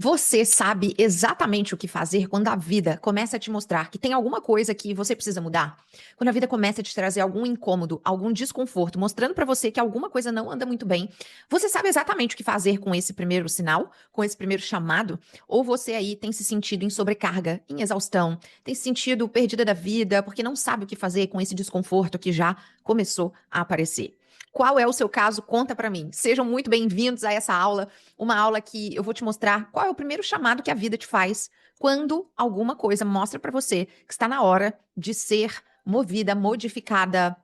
Você sabe exatamente o que fazer quando a vida começa a te mostrar que tem alguma coisa que você precisa mudar? Quando a vida começa a te trazer algum incômodo, algum desconforto, mostrando pra você que alguma coisa não anda muito bem, você sabe exatamente o que fazer com esse primeiro sinal, com esse primeiro chamado? Ou você aí tem se sentido em sobrecarga, em exaustão, tem se sentido perdida da vida porque não sabe o que fazer com esse desconforto que já começou a aparecer? Qual é o seu caso? Conta pra mim. Sejam muito bem-vindos a essa aula, uma aula que eu vou te mostrar qual é o primeiro chamado que a vida te faz quando alguma coisa mostra pra você que está na hora de ser movida, modificada,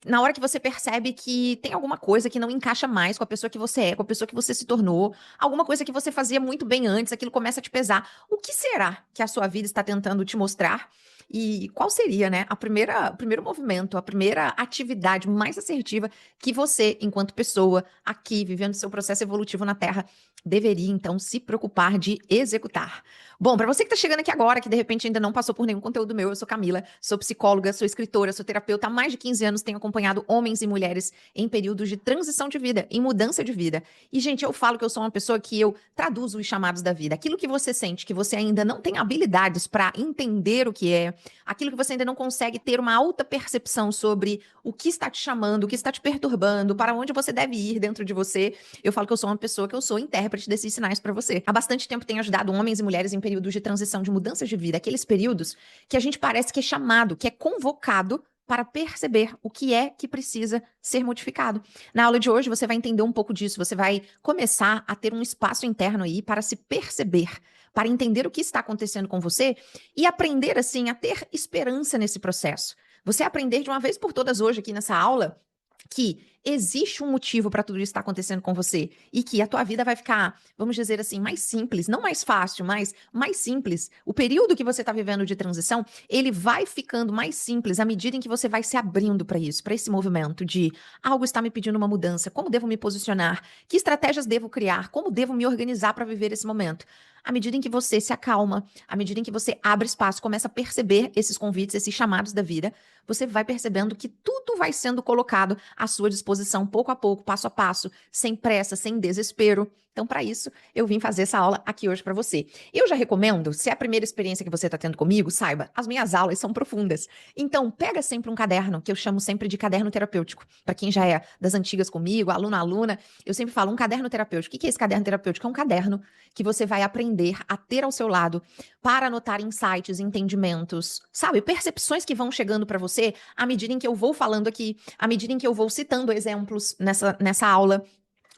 na hora que você percebe que tem alguma coisa que não encaixa mais com a pessoa que você é, com a pessoa que você se tornou, alguma coisa que você fazia muito bem antes, aquilo começa a te pesar. O que será que a sua vida está tentando te mostrar? E qual seria, né, o primeiro movimento, a primeira atividade mais assertiva que você, enquanto pessoa, aqui, vivendo seu processo evolutivo na Terra, deveria, então, se preocupar de executar? Bom, para você que está chegando aqui agora, que de repente ainda não passou por nenhum conteúdo meu, eu sou Camila, sou psicóloga, sou escritora, sou terapeuta há mais de 15 anos, tenho acompanhado homens e mulheres em períodos de transição de vida, em mudança de vida. E, gente, eu falo que eu sou uma pessoa que eu traduzo os chamados da vida. Aquilo que você sente que você ainda não tem habilidades para entender o que é, aquilo que você ainda não consegue ter uma alta percepção sobre o que está te chamando, o que está te perturbando, para onde você deve ir dentro de você, eu falo que eu sou uma pessoa que eu sou intérprete desses sinais para você. Há bastante tempo tenho ajudado homens e mulheres em períodos de transição, de mudanças de vida, aqueles períodos que a gente parece que é chamado, que é convocado para perceber o que é que precisa ser modificado. Na aula de hoje você vai entender um pouco disso, você vai começar a ter um espaço interno aí para se perceber, para entender o que está acontecendo com você e aprender assim a ter esperança nesse processo. Você aprender de uma vez por todas hoje aqui nessa aula que existe um motivo para tudo isso estar acontecendo com você e que a tua vida vai ficar, vamos dizer assim, mais simples, não mais fácil, mas mais simples. O período que você está vivendo de transição, ele vai ficando mais simples à medida em que você vai se abrindo para isso, para esse movimento de algo está me pedindo uma mudança, como devo me posicionar, que estratégias devo criar, como devo me organizar para viver esse momento. À medida em que você se acalma, à medida em que você abre espaço, começa a perceber esses convites, esses chamados da vida, você vai percebendo que tudo vai sendo colocado à sua disposição, pouco a pouco, passo a passo, sem pressa, sem desespero. Então, para isso, eu vim fazer essa aula aqui hoje para você. Eu já recomendo, se é a primeira experiência que você está tendo comigo, saiba, as minhas aulas são profundas. Então, pega sempre um caderno, que eu chamo sempre de caderno terapêutico. Para quem já é das antigas comigo, aluna, eu sempre falo um caderno terapêutico. O que é esse caderno terapêutico? É um caderno que você vai aprender a ter ao seu lado para anotar insights, entendimentos, sabe? Percepções que vão chegando para você à medida em que eu vou falando aqui, à medida em que eu vou citando exemplos nessa aula.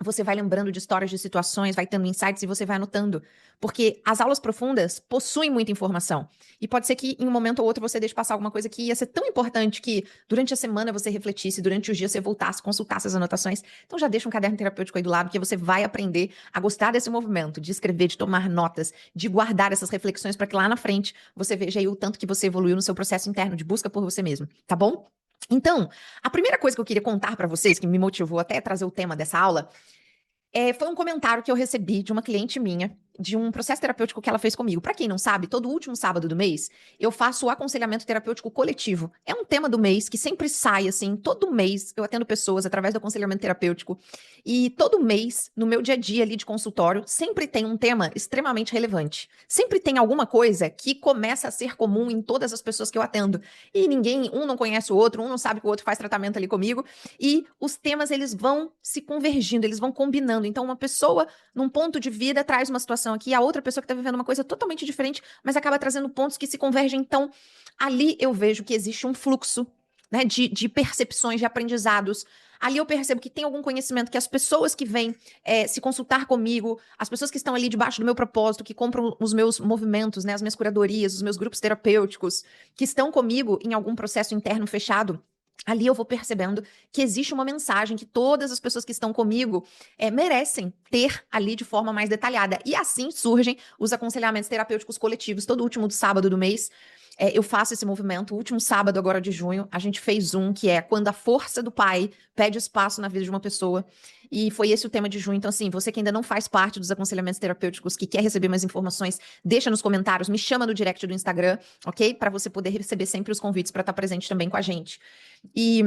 Você vai lembrando de histórias, de situações, vai tendo insights e você vai anotando. Porque as aulas profundas possuem muita informação. E pode ser que em um momento ou outro você deixe passar alguma coisa que ia ser tão importante que durante a semana você refletisse, durante os dias você voltasse, consultasse as anotações. Então já deixa um caderno terapêutico aí do lado que você vai aprender a gostar desse movimento, de escrever, de tomar notas, de guardar essas reflexões para que lá na frente você veja aí o tanto que você evoluiu no seu processo interno de busca por você mesmo, tá bom? Então, a primeira coisa que eu queria contar para vocês, que me motivou até a trazer o tema dessa aula, foi um comentário que eu recebi de uma cliente minha, de um processo terapêutico que ela fez comigo. Para quem não sabe, todo último sábado do mês, eu faço o aconselhamento terapêutico coletivo. É um tema do mês que sempre sai, assim, todo mês eu atendo pessoas através do aconselhamento terapêutico. E todo mês, no meu dia a dia ali de consultório, sempre tem um tema extremamente relevante. Sempre tem alguma coisa que começa a ser comum em todas as pessoas que eu atendo. E um não conhece o outro, um não sabe que o outro faz tratamento ali comigo. E os temas, eles vão se convergindo, eles vão combinando. Então, uma pessoa, num ponto de vida, traz uma situação aqui, a outra pessoa que está vivendo uma coisa totalmente diferente, mas acaba trazendo pontos que se convergem. Então, ali eu vejo que existe um fluxo, né, de percepções, de aprendizados. Ali eu percebo que tem algum conhecimento que as pessoas que vêm se consultar comigo, as pessoas que estão ali debaixo do meu propósito, que compram os meus movimentos, né, as minhas curadorias, os meus grupos terapêuticos, que estão comigo em algum processo interno fechado, ali eu vou percebendo que existe uma mensagem que todas as pessoas que estão comigo merecem ter ali de forma mais detalhada. E assim surgem os aconselhamentos terapêuticos coletivos. Todo último sábado do mês eu faço esse movimento. O último sábado agora de junho, a gente fez um que é quando a força do pai pede espaço na vida de uma pessoa. E foi esse o tema de junho. Então, assim, você que ainda não faz parte dos aconselhamentos terapêuticos, que quer receber mais informações, deixa nos comentários, me chama no direct do Instagram, ok? Para você poder receber sempre os convites para estar presente também com a gente. E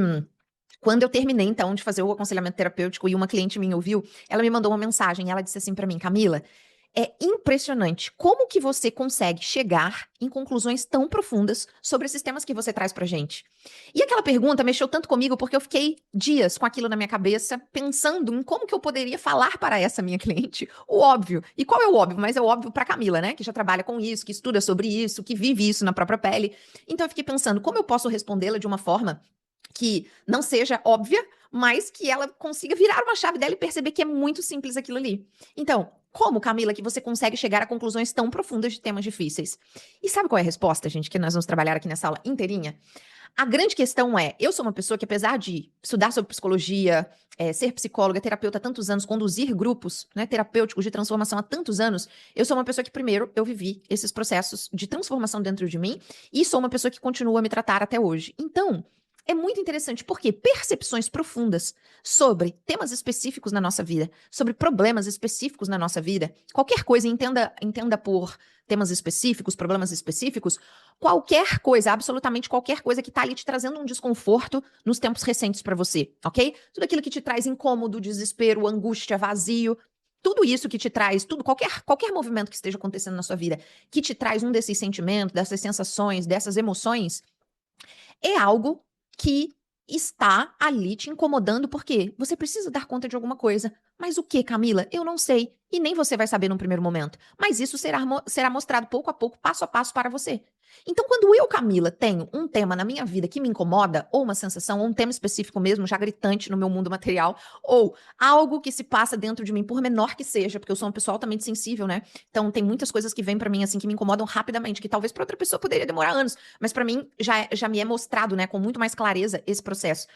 quando eu terminei, então, de fazer o aconselhamento terapêutico e uma cliente minha ouviu, ela me mandou uma mensagem. Ela disse assim para mim: Camila, É impressionante como que você consegue chegar em conclusões tão profundas sobre esses temas que você traz pra gente. E aquela pergunta mexeu tanto comigo porque eu fiquei dias com aquilo na minha cabeça, pensando em como que eu poderia falar para essa minha cliente o óbvio. E qual é o óbvio? Mas é o óbvio pra Camila, né? Que já trabalha com isso, que estuda sobre isso, que vive isso na própria pele. Então eu fiquei pensando, como eu posso respondê-la de uma forma que não seja óbvia, mas que ela consiga virar uma chave dela e perceber que é muito simples aquilo ali. Então, como, Camila, que você consegue chegar a conclusões tão profundas de temas difíceis? E sabe qual é a resposta, gente, que nós vamos trabalhar aqui nessa aula inteirinha? A grande questão é, eu sou uma pessoa que, apesar de estudar sobre psicologia, ser psicóloga, terapeuta há tantos anos, conduzir grupos, né, terapêuticos de transformação há tantos anos, eu sou uma pessoa que, primeiro, eu vivi esses processos de transformação dentro de mim e sou uma pessoa que continua a me tratar até hoje. Então, é muito interessante porque percepções profundas sobre temas específicos na nossa vida, sobre problemas específicos na nossa vida, qualquer coisa, entenda por temas específicos, problemas específicos, qualquer coisa, absolutamente qualquer coisa que está ali te trazendo um desconforto nos tempos recentes para você, ok? Tudo aquilo que te traz incômodo, desespero, angústia, vazio, tudo isso que te traz, tudo, qualquer movimento que esteja acontecendo na sua vida, que te traz um desses sentimentos, dessas sensações, dessas emoções, é algo que está ali te incomodando porque você precisa dar conta de alguma coisa. Mas o que, Camila? Eu não sei. E nem você vai saber num primeiro momento. Mas isso será mostrado pouco a pouco, passo a passo para você. Então, quando eu, Camila, tenho um tema na minha vida que me incomoda, ou uma sensação, ou um tema específico mesmo, já gritante no meu mundo material, ou algo que se passa dentro de mim, por menor que seja, porque eu sou uma pessoa altamente sensível, né? Então, tem muitas coisas que vêm pra mim, assim, que me incomodam rapidamente, que talvez pra outra pessoa poderia demorar anos, mas pra mim já me é mostrado, né, com muito mais clareza esse processo.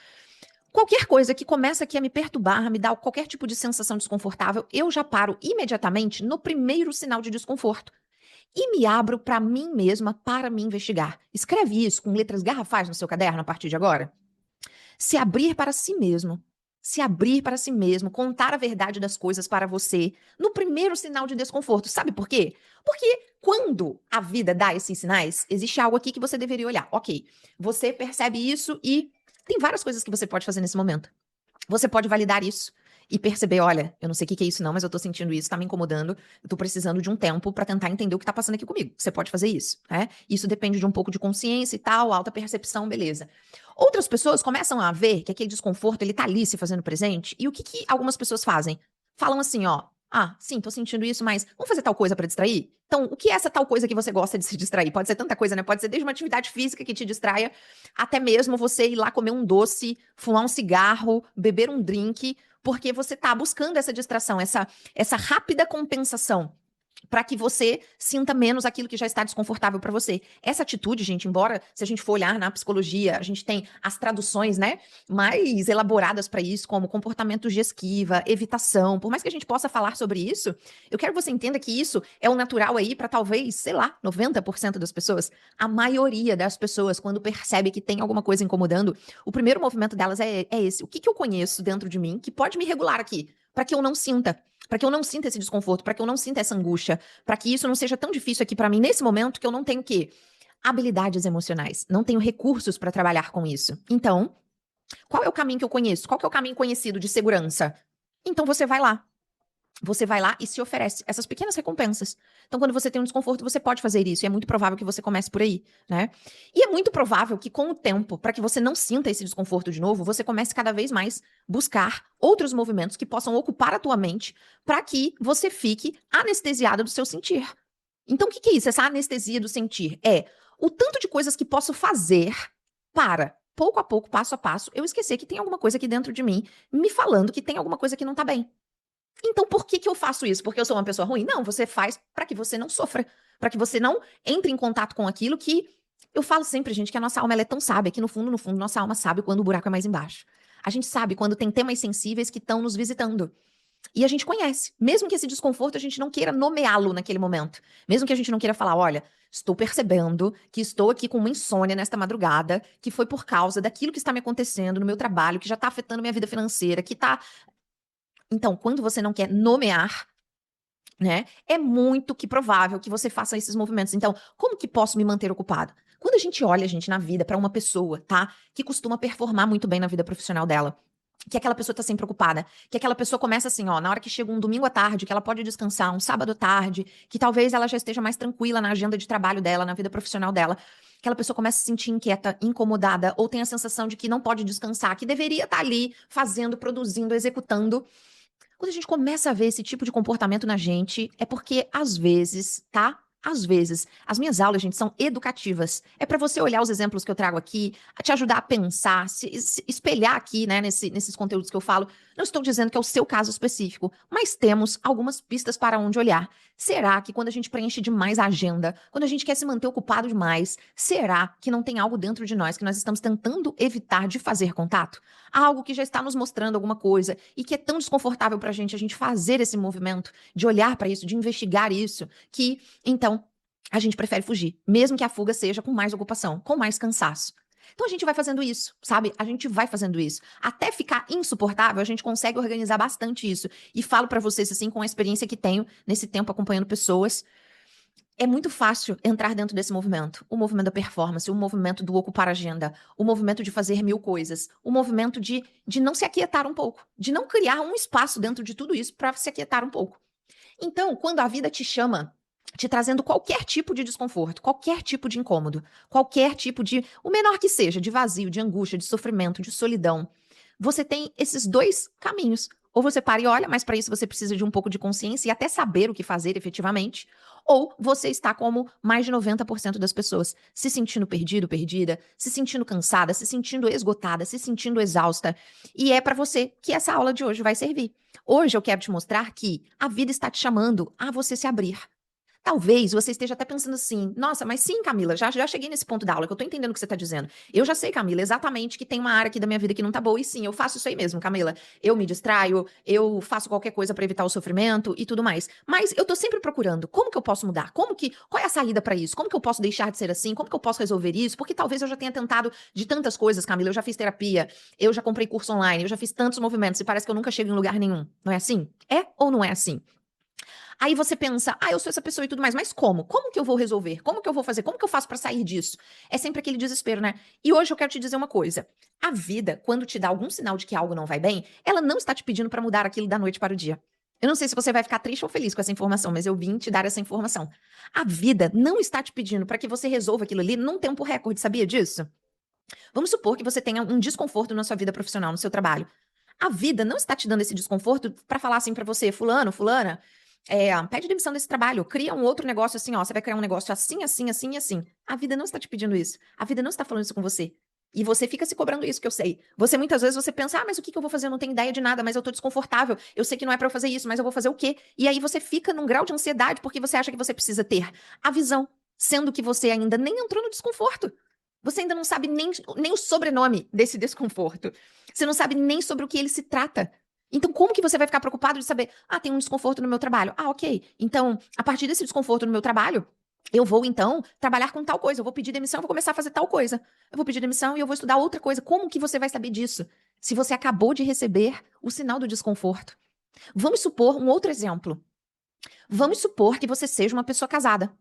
Qualquer coisa que começa aqui a me perturbar, a me dar qualquer tipo de sensação desconfortável, eu já paro imediatamente no primeiro sinal de desconforto e me abro para mim mesma para me investigar. Escreve isso com letras garrafais no seu caderno a partir de agora. Se abrir para si mesmo. Se abrir para si mesmo, contar a verdade das coisas para você no primeiro sinal de desconforto. Sabe por quê? Porque quando a vida dá esses sinais, existe algo aqui que você deveria olhar. Ok, você percebe isso e tem várias coisas que você pode fazer nesse momento. Você pode validar isso e perceber, olha, eu não sei o que é isso não, mas eu tô sentindo isso, tá me incomodando, eu tô precisando de um tempo pra tentar entender o que tá passando aqui comigo. Você pode fazer isso, né? Isso depende de um pouco de consciência e tal, alta percepção, beleza. Outras pessoas começam a ver que aquele desconforto, ele tá ali se fazendo presente, e o que que algumas pessoas fazem? Falam assim, ó, ah, sim, tô sentindo isso, mas vamos fazer tal coisa pra distrair? Então, o que é essa tal coisa que você gosta de se distrair? Pode ser tanta coisa, né? Pode ser desde uma atividade física que te distraia, até mesmo você ir lá comer um doce, fumar um cigarro, beber um drink, porque você tá buscando essa distração, essa rápida compensação para que você sinta menos aquilo que já está desconfortável para você. Essa atitude, gente, embora se a gente for olhar na psicologia, a gente tem as traduções, né, mais elaboradas para isso, como comportamentos de esquiva, evitação. Por mais que a gente possa falar sobre isso, eu quero que você entenda que isso é o natural aí para talvez, sei lá, 90% das pessoas. A maioria das pessoas, quando percebe que tem alguma coisa incomodando, o primeiro movimento delas é esse. O que que eu conheço dentro de mim que pode me regular aqui, para que eu não sinta? Para que eu não sinta esse desconforto, para que eu não sinta essa angústia, para que isso não seja tão difícil aqui para mim nesse momento que eu não tenho o quê? Habilidades emocionais, não tenho recursos para trabalhar com isso. Então, qual é o caminho que eu conheço? Qual que é o caminho conhecido de segurança? Então você vai lá. Você vai lá e se oferece essas pequenas recompensas. Então, quando você tem um desconforto, você pode fazer isso. E é muito provável que você comece por aí, né? E é muito provável que, com o tempo, para que você não sinta esse desconforto de novo, você comece cada vez mais buscar outros movimentos que possam ocupar a tua mente para que você fique anestesiada do seu sentir. Então, o que que é isso? Essa anestesia do sentir é o tanto de coisas que posso fazer para, pouco a pouco, passo a passo, eu esquecer que tem alguma coisa aqui dentro de mim me falando que tem alguma coisa que não tá bem. Então, por que que eu faço isso? Porque eu sou uma pessoa ruim? Não, você faz para que você não sofra, para que você não entre em contato com aquilo que eu falo sempre, gente, que a nossa alma ela é tão sábia que no fundo, nossa alma sabe quando o buraco é mais embaixo. A gente sabe quando tem temas sensíveis que estão nos visitando. E a gente conhece. Mesmo que esse desconforto a gente não queira nomeá-lo naquele momento. Mesmo que a gente não queira falar, olha, estou percebendo que estou aqui com uma insônia nesta madrugada, que foi por causa daquilo que está me acontecendo no meu trabalho, que já está afetando minha vida financeira, que está. Então, quando você não quer nomear, né, é muito que provável que você faça esses movimentos. Então, como que posso me manter ocupado? Quando a gente olha, gente, na vida para uma pessoa, tá, que costuma performar muito bem na vida profissional dela, que aquela pessoa tá sempre ocupada, que aquela pessoa começa assim, ó, na hora que chega um domingo à tarde, que ela pode descansar, um sábado à tarde, que talvez ela já esteja mais tranquila na agenda de trabalho dela, na vida profissional dela, aquela pessoa começa a se sentir inquieta, incomodada, ou tem a sensação de que não pode descansar, que deveria estar ali fazendo, produzindo, executando. Quando a gente começa a ver esse tipo de comportamento na gente, é porque às vezes, tá? Às vezes, as minhas aulas, gente, são educativas. É para você olhar os exemplos que eu trago aqui, a te ajudar a pensar, se espelhar aqui, né, nesses conteúdos que eu falo. Não estou dizendo que é o seu caso específico, mas temos algumas pistas para onde olhar. Será que quando a gente preenche demais a agenda, quando a gente quer se manter ocupado demais, será que não tem algo dentro de nós que nós estamos tentando evitar de fazer contato? Algo que já está nos mostrando alguma coisa e que é tão desconfortável para a gente fazer esse movimento, de olhar para isso, de investigar isso, que então a gente prefere fugir, mesmo que a fuga seja com mais ocupação, com mais cansaço. Então a gente vai fazendo isso, sabe? A gente vai fazendo isso. Até ficar insuportável, a gente consegue organizar bastante isso. E falo para vocês assim com a experiência que tenho nesse tempo acompanhando pessoas, é muito fácil entrar dentro desse movimento. O movimento da performance, o movimento do ocupar agenda, o movimento de fazer mil coisas, o movimento de não se aquietar um pouco, de não criar um espaço dentro de tudo isso para se aquietar um pouco. Então, quando a vida te chama, te trazendo qualquer tipo de desconforto, qualquer tipo de incômodo, qualquer tipo de, o menor que seja, de vazio, de angústia, de sofrimento, de solidão, você tem esses dois caminhos. Ou você para e olha, mas para isso você precisa de um pouco de consciência e até saber o que fazer efetivamente. Ou você está como mais de 90% das pessoas, se sentindo perdido, perdida, se sentindo cansada, se sentindo esgotada, se sentindo exausta. E é para você que essa aula de hoje vai servir. Hoje eu quero te mostrar que a vida está te chamando a você se abrir. Talvez você esteja até pensando assim, nossa, mas sim, Camila, já cheguei nesse ponto da aula, que eu tô entendendo o que você tá dizendo. Eu já sei, Camila, exatamente que tem uma área aqui da minha vida que não tá boa, e sim, eu faço isso aí mesmo, Camila. Eu me distraio, eu faço qualquer coisa pra evitar o sofrimento e tudo mais. Mas eu tô sempre procurando, como que eu posso mudar? Qual é a saída pra isso? Como que eu posso deixar de ser assim? Como que eu posso resolver isso? Porque talvez eu já tenha tentado de tantas coisas, Camila, eu já fiz terapia, eu já comprei curso online, eu já fiz tantos movimentos e parece que eu nunca chego em lugar nenhum. Não é assim? É ou não é assim? Aí você pensa, eu sou essa pessoa e tudo mais, mas como? Como que eu vou resolver? Como que eu vou fazer? Como que eu faço pra sair disso? É sempre aquele desespero, né? E hoje eu quero te dizer uma coisa. A vida, quando te dá algum sinal de que algo não vai bem, ela não está te pedindo pra mudar aquilo da noite para o dia. Eu não sei se você vai ficar triste ou feliz com essa informação, mas eu vim te dar essa informação. A vida não está te pedindo para que você resolva aquilo ali num tempo recorde, sabia disso? Vamos supor que você tenha um desconforto na sua vida profissional, no seu trabalho. A vida não está te dando esse desconforto para falar assim para você, fulano, fulana, pede demissão desse trabalho, cria um outro negócio assim, ó, você vai criar um negócio assim, assim, assim e assim. A vida não está te pedindo isso. A vida não está falando isso com você. E você fica se cobrando isso, que eu sei. Você muitas vezes você pensa, mas o que que eu vou fazer? Eu não tenho ideia de nada, mas eu tô desconfortável. Eu sei que não é pra eu fazer isso, mas eu vou fazer o quê? E aí você fica num grau de ansiedade porque você acha que você precisa ter a visão, sendo que você ainda nem entrou no desconforto. Você ainda não sabe nem o sobrenome desse desconforto. Você não sabe nem sobre o que ele se trata. Então, como que você vai ficar preocupado de saber, tem um desconforto no meu trabalho? Ok. Então, a partir desse desconforto no meu trabalho, eu vou, então, trabalhar com tal coisa. Eu vou pedir demissão, eu vou começar a fazer tal coisa. Eu vou pedir demissão e eu vou estudar outra coisa. Como que você vai saber disso? Se você acabou de receber o sinal do desconforto. Vamos supor um outro exemplo. Vamos supor que você seja uma pessoa casada.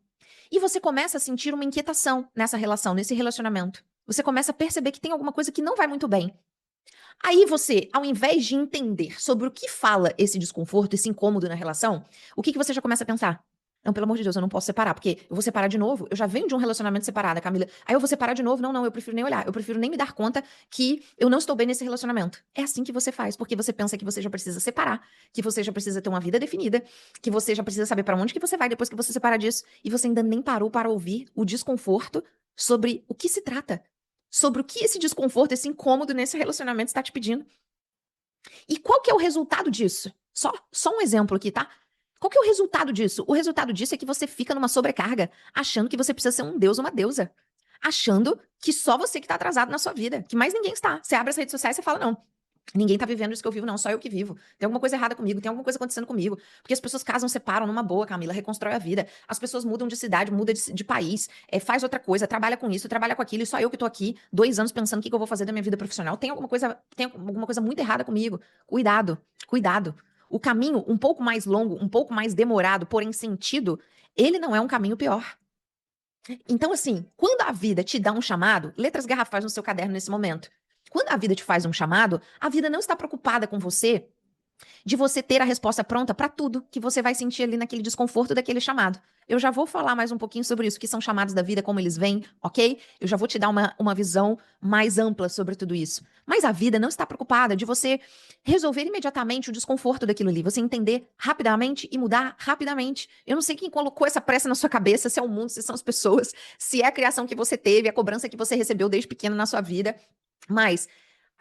E você começa a sentir uma inquietação nessa relação, nesse relacionamento. Você começa a perceber que tem alguma coisa que não vai muito bem. Aí você, ao invés de entender sobre o que fala esse desconforto, esse incômodo na relação, o que que você já começa a pensar? Não, pelo amor de Deus, eu não posso separar, porque eu vou separar de novo. Eu já venho de um relacionamento separado, Camila. Aí eu vou separar de novo? Não, não, eu prefiro nem olhar. Eu prefiro nem me dar conta que eu não estou bem nesse relacionamento. É assim que você faz, porque você pensa que você já precisa separar, que você já precisa ter uma vida definida, que você já precisa saber para onde que você vai depois que você separar disso, e você ainda nem parou para ouvir o desconforto sobre o que se trata, sobre o que esse desconforto, esse incômodo nesse relacionamento está te pedindo. E qual que é o resultado disso? Só um exemplo aqui, tá? Qual que é o resultado disso? O resultado disso é que você fica numa sobrecarga, achando que você precisa ser um deus ou uma deusa. Achando que só você que tá atrasado na sua vida, que mais ninguém está. Você abre as redes sociais e você fala, não, ninguém tá vivendo isso que eu vivo, não, só eu que vivo. Tem alguma coisa errada comigo, tem alguma coisa acontecendo comigo. Porque as pessoas casam, separam numa boa, Camila, reconstrói a vida. As pessoas mudam de cidade, mudam de país, faz outra coisa, trabalha com isso, trabalha com aquilo, e só eu que tô aqui, 2 anos pensando o que que eu vou fazer da minha vida profissional. Tem alguma coisa muito errada comigo. Cuidado, cuidado. O caminho um pouco mais longo, um pouco mais demorado, porém sentido, ele não é um caminho pior. Então, assim, quando a vida te dá um chamado, letras garrafais no seu caderno nesse momento. Quando a vida te faz um chamado, a vida não está preocupada com você de você ter a resposta pronta para tudo que você vai sentir ali naquele desconforto daquele chamado. Eu já vou falar mais um pouquinho sobre isso, que são chamados da vida, como eles vêm, ok? Eu já vou te dar uma visão mais ampla sobre tudo isso. Mas a vida não está preocupada de você resolver imediatamente o desconforto daquilo ali, você entender rapidamente e mudar rapidamente. Eu não sei quem colocou essa pressa na sua cabeça, se é o mundo, se são as pessoas, se é a criação que você teve, a cobrança que você recebeu desde pequeno na sua vida, mas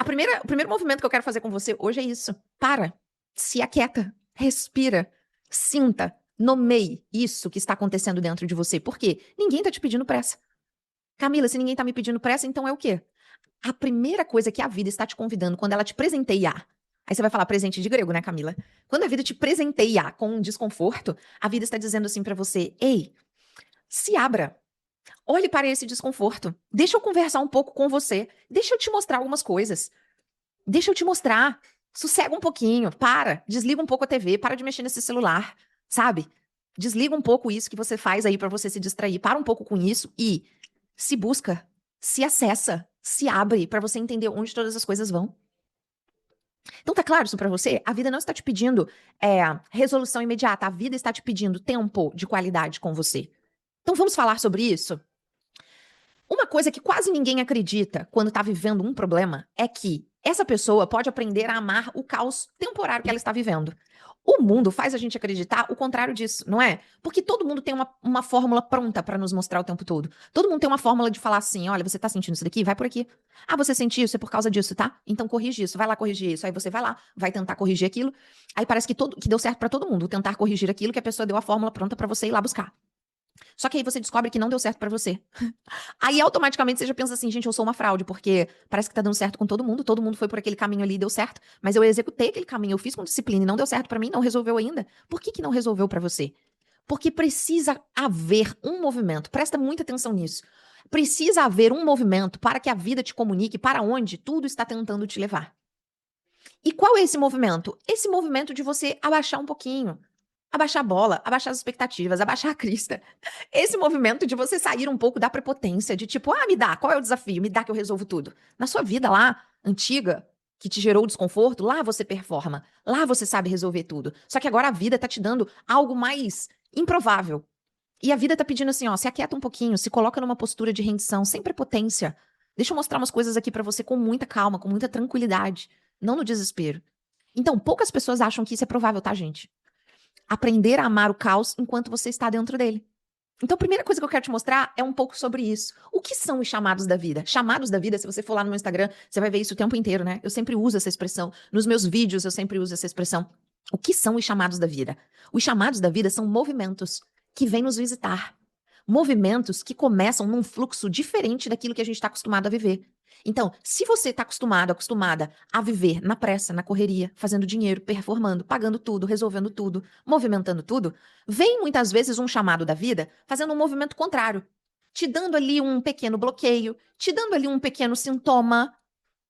o primeiro movimento que eu quero fazer com você hoje é isso. Para. Se aquieta, respira, sinta, nomeie isso que está acontecendo dentro de você. Por quê? Ninguém tá te pedindo pressa. Camila, se ninguém tá me pedindo pressa, então é o quê? A primeira coisa que a vida está te convidando quando ela te presenteia. Aí você vai falar presente de grego, né, Camila? Quando a vida te presenteia com um desconforto, a vida está dizendo assim pra você: ei, se abra. Olhe para esse desconforto. Deixa eu conversar um pouco com você. Deixa eu te mostrar algumas coisas. Deixa eu te mostrar. Sossega um pouquinho, para, desliga um pouco a TV, para de mexer nesse celular, sabe? Desliga um pouco isso que você faz aí pra você se distrair, para um pouco com isso e se busca, se acessa, se abre pra você entender onde todas as coisas vão. Então tá claro isso pra você? A vida não está te pedindo resolução imediata, a vida está te pedindo tempo de qualidade com você. Então vamos falar sobre isso? Uma coisa que quase ninguém acredita quando tá vivendo um problema é que essa pessoa pode aprender a amar o caos temporário que ela está vivendo. O mundo faz a gente acreditar o contrário disso, não é? Porque todo mundo tem uma fórmula pronta pra nos mostrar o tempo todo. Todo mundo tem uma fórmula de falar assim: olha, você tá sentindo isso daqui? Vai por aqui. Ah, você sentiu isso? É por causa disso, tá? Então corrige isso. Vai lá corrigir isso. Aí você vai lá, vai tentar corrigir aquilo. Aí parece que deu certo pra todo mundo tentar corrigir aquilo que a pessoa deu a fórmula pronta pra você ir lá buscar. Só que aí você descobre que não deu certo pra você. Aí automaticamente você já pensa assim, gente, eu sou uma fraude, porque parece que tá dando certo com todo mundo foi por aquele caminho ali e deu certo, mas eu executei aquele caminho, eu fiz com disciplina e não deu certo pra mim, não resolveu ainda. Por que que não resolveu pra você? Porque precisa haver um movimento, presta muita atenção nisso. Precisa haver um movimento para que a vida te comunique para onde tudo está tentando te levar. E qual é esse movimento? Esse movimento de você abaixar um pouquinho. Abaixar a bola, abaixar as expectativas, abaixar a crista. Esse movimento de você sair um pouco da prepotência, de tipo, ah, me dá, qual é o desafio? Me dá que eu resolvo tudo. Na sua vida lá, antiga, que te gerou desconforto, lá você performa. Lá você sabe resolver tudo. Só que agora a vida tá te dando algo mais improvável. E a vida tá pedindo assim, ó, se aquieta um pouquinho, se coloca numa postura de rendição, sem prepotência. Deixa eu mostrar umas coisas aqui pra você com muita calma, com muita tranquilidade, não no desespero. Então, poucas pessoas acham que isso é provável, tá, gente? Aprender a amar o caos enquanto você está dentro dele. Então, a primeira coisa que eu quero te mostrar é um pouco sobre isso. O que são os chamados da vida? Chamados da vida, se você for lá no meu Instagram, você vai ver isso o tempo inteiro, né? Eu sempre uso essa expressão. Nos meus vídeos, eu sempre uso essa expressão. O que são os chamados da vida? Os chamados da vida são movimentos que vêm nos visitar. Movimentos que começam num fluxo diferente daquilo que a gente está acostumado a viver. Então, se você está acostumada a viver na pressa, na correria, fazendo dinheiro, performando, pagando tudo, resolvendo tudo, movimentando tudo, vem muitas vezes um chamado da vida fazendo um movimento contrário, te dando ali um pequeno bloqueio, te dando ali um pequeno sintoma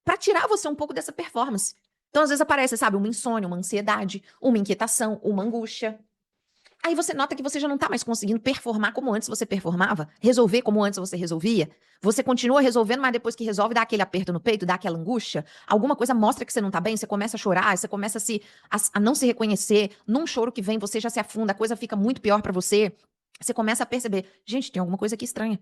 para tirar você um pouco dessa performance. Então, às vezes aparece, sabe, uma insônia, uma ansiedade, uma inquietação, uma angústia. Aí você nota que você já não tá mais conseguindo performar como antes você performava, resolver como antes você resolvia. Você continua resolvendo, mas depois que resolve, dá aquele aperto no peito, dá aquela angústia. Alguma coisa mostra que você não tá bem, você começa a chorar, você começa a não se reconhecer. Num choro que vem, você já se afunda, a coisa fica muito pior pra você. Você começa a perceber, gente, tem alguma coisa aqui estranha.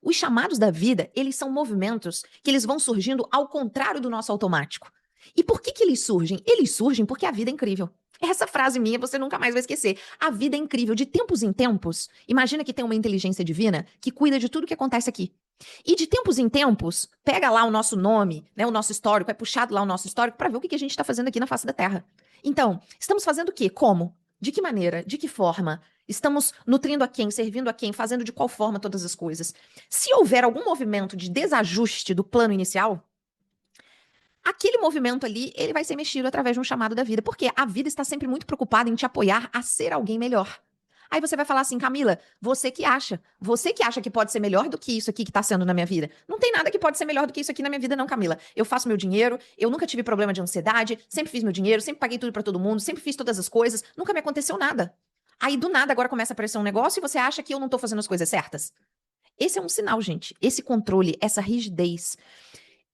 Os chamados da vida, eles são movimentos que eles vão surgindo ao contrário do nosso automático. E por que que eles surgem? Eles surgem porque a vida é incrível. Essa frase minha você nunca mais vai esquecer. A vida é incrível. De tempos em tempos, imagina que tem uma inteligência divina que cuida de tudo que acontece aqui. E de tempos em tempos, pega lá o nosso nome, né, o nosso histórico, é puxado lá o nosso histórico para ver o que que a gente está fazendo aqui na face da Terra. Então, estamos fazendo o quê? Como? De que maneira? De que forma? Estamos nutrindo a quem? Servindo a quem? Fazendo de qual forma todas as coisas? Se houver algum movimento de desajuste do plano inicial, aquele movimento ali, ele vai ser mexido através de um chamado da vida, porque a vida está sempre muito preocupada em te apoiar a ser alguém melhor. Aí você vai falar assim, Camila, você que acha que pode ser melhor do que isso aqui que tá sendo na minha vida. Não tem nada que pode ser melhor do que isso aqui na minha vida não, Camila. Eu faço meu dinheiro, eu nunca tive problema de ansiedade, sempre fiz meu dinheiro, sempre paguei tudo pra todo mundo, sempre fiz todas as coisas, nunca me aconteceu nada. Aí do nada agora começa a aparecer um negócio e você acha que eu não tô fazendo as coisas certas? Esse é um sinal, gente. Esse controle, essa rigidez,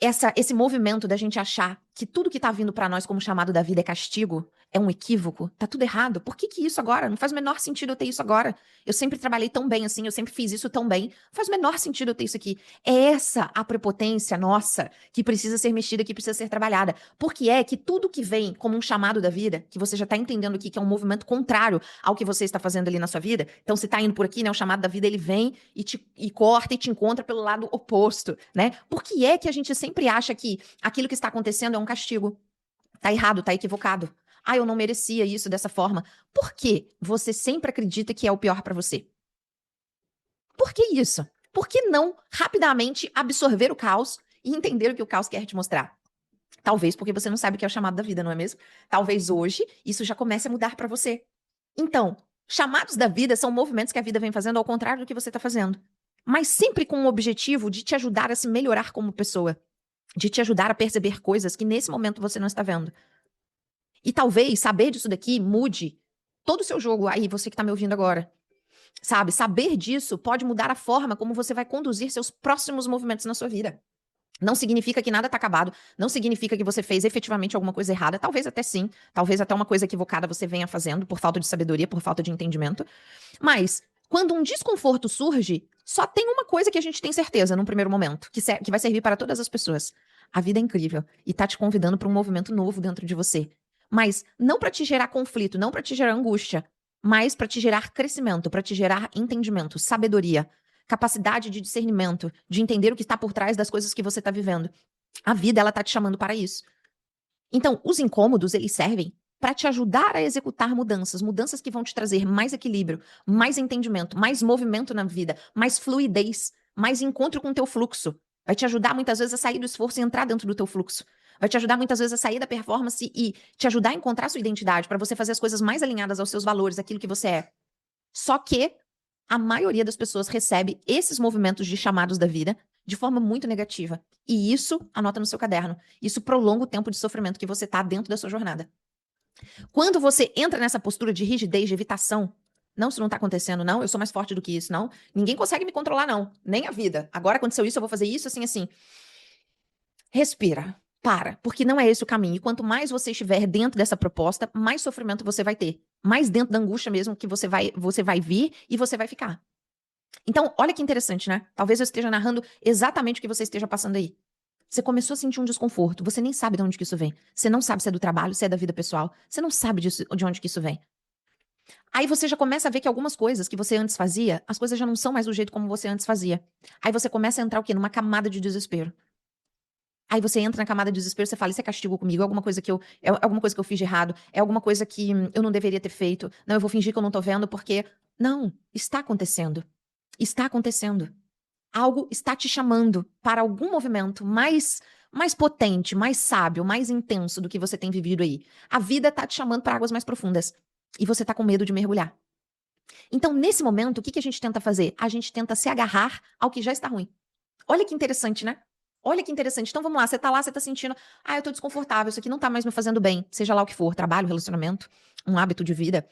esse movimento da gente achar que tudo que tá vindo pra nós como chamado da vida é castigo, é um equívoco, tá tudo errado. Por que isso agora? Não faz o menor sentido eu ter isso agora. Eu sempre trabalhei tão bem assim, eu sempre fiz isso tão bem. Não faz o menor sentido eu ter isso aqui. É essa a prepotência nossa que precisa ser mexida, que precisa ser trabalhada. Porque é que tudo que vem como um chamado da vida, que você já tá entendendo aqui que é um movimento contrário ao que você está fazendo ali na sua vida. Então, você tá indo por aqui, né? O chamado da vida, ele vem e corta e te encontra pelo lado oposto, né? Por que é que a gente sempre acha que aquilo que está acontecendo é um castigo? Tá errado, tá equivocado. Ah, eu não merecia isso dessa forma. Por que você sempre acredita que é o pior pra você? Por que isso? Por que não rapidamente absorver o caos e entender o que o caos quer te mostrar? Talvez porque você não sabe o que é o chamado da vida, não é mesmo? Talvez hoje isso já comece a mudar pra você. Então, chamados da vida são movimentos que a vida vem fazendo ao contrário do que você tá fazendo. Mas sempre com o objetivo de te ajudar a se melhorar como pessoa, de te ajudar a perceber coisas que nesse momento você não está vendo. E talvez saber disso daqui mude todo o seu jogo aí, você que tá me ouvindo agora. Sabe? Saber disso pode mudar a forma como você vai conduzir seus próximos movimentos na sua vida. Não significa que nada tá acabado, não significa que você fez efetivamente alguma coisa errada, talvez até sim, talvez até uma coisa equivocada você venha fazendo por falta de sabedoria, por falta de entendimento. Mas quando um desconforto surge, só tem uma coisa que a gente tem certeza num primeiro momento, que vai servir para todas as pessoas. A vida é incrível e tá te convidando para um movimento novo dentro de você. Mas não para te gerar conflito, não para te gerar angústia, mas para te gerar crescimento, para te gerar entendimento, sabedoria, capacidade de discernimento, de entender o que está por trás das coisas que você está vivendo. A vida, ela tá te chamando para isso. Então, os incômodos, eles servem para te ajudar a executar mudanças, mudanças que vão te trazer mais equilíbrio, mais entendimento, mais movimento na vida, mais fluidez, mais encontro com o teu fluxo. Vai te ajudar muitas vezes a sair do esforço e entrar dentro do teu fluxo. Vai te ajudar muitas vezes a sair da performance e te ajudar a encontrar sua identidade, para você fazer as coisas mais alinhadas aos seus valores, aquilo que você é. Só que a maioria das pessoas recebe esses movimentos de chamados da vida de forma muito negativa. E isso, anota no seu caderno, isso prolonga o tempo de sofrimento que você tá dentro da sua jornada. Quando você entra nessa postura de rigidez, de evitação, não, isso não tá acontecendo, não, eu sou mais forte do que isso, não, ninguém consegue me controlar, não, nem a vida. Agora aconteceu isso, eu vou fazer isso, assim, assim. Respira, para, porque não é esse o caminho. E quanto mais você estiver dentro dessa proposta, mais sofrimento você vai ter. Mais dentro da angústia mesmo que você vai vir e você vai ficar. Então, olha que interessante, né? Talvez eu esteja narrando exatamente o que você esteja passando aí. Você começou a sentir um desconforto, você nem sabe de onde que isso vem. Você não sabe se é do trabalho, se é da vida pessoal. Você não sabe de onde que isso vem. Aí você já começa a ver que algumas coisas que você antes fazia, as coisas já não são mais do jeito como você antes fazia. Aí você começa a entrar o quê? Numa camada de desespero. Aí você entra na camada de desespero, você fala, isso é castigo comigo, é alguma coisa é alguma coisa que eu fiz de errado, é alguma coisa que eu não deveria ter feito. Não, eu vou fingir que eu não tô vendo porque não, está acontecendo. Está acontecendo. Algo está te chamando para algum movimento mais potente, mais sábio, mais intenso do que você tem vivido aí. A vida está te chamando para águas mais profundas e você está com medo de mergulhar. Então, nesse momento, o que a gente tenta fazer? A gente tenta se agarrar ao que já está ruim. Olha que interessante, né? Olha que interessante. Então, vamos lá, você tá lá, você tá sentindo, eu tô desconfortável, isso aqui não tá mais me fazendo bem, seja lá o que for, trabalho, relacionamento, um hábito de vida,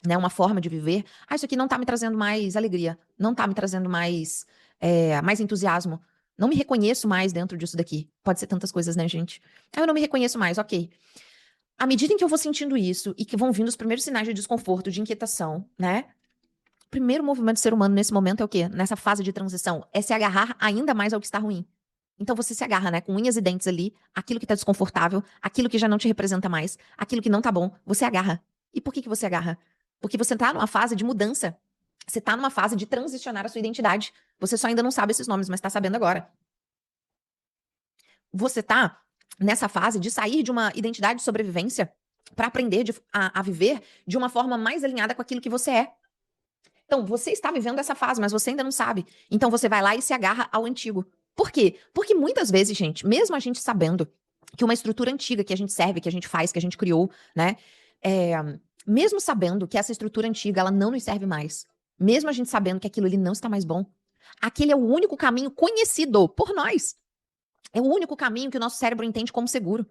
né, uma forma de viver. Isso aqui não tá me trazendo mais alegria, não tá me trazendo mais entusiasmo. Não me reconheço mais dentro disso daqui. Pode ser tantas coisas, né, gente? Eu não me reconheço mais, ok. À medida em que eu vou sentindo isso e que vão vindo os primeiros sinais de desconforto, de inquietação, né? O primeiro movimento do ser humano nesse momento é o quê? Nessa fase de transição, é se agarrar ainda mais ao que está ruim. Então você se agarra, né, com unhas e dentes ali, aquilo que tá desconfortável, aquilo que já não te representa mais, aquilo que não tá bom, você agarra. E por que você agarra? Porque você tá numa fase de mudança. Você tá numa fase de transicionar a sua identidade. Você só ainda não sabe esses nomes, mas tá sabendo agora. Você tá nessa fase de sair de uma identidade de sobrevivência para aprender a viver de uma forma mais alinhada com aquilo que você é. Então, você está vivendo essa fase, mas você ainda não sabe. Então, você vai lá e se agarra ao antigo. Por quê? Porque muitas vezes, gente, mesmo a gente sabendo que uma estrutura antiga que a gente serve, que a gente faz, que a gente criou, né? é, Mesmo sabendo que essa estrutura antiga, ela não nos serve mais, mesmo a gente sabendo que aquilo ali não está mais bom, aquele é o único caminho conhecido por nós. É o único caminho que o nosso cérebro entende como seguro.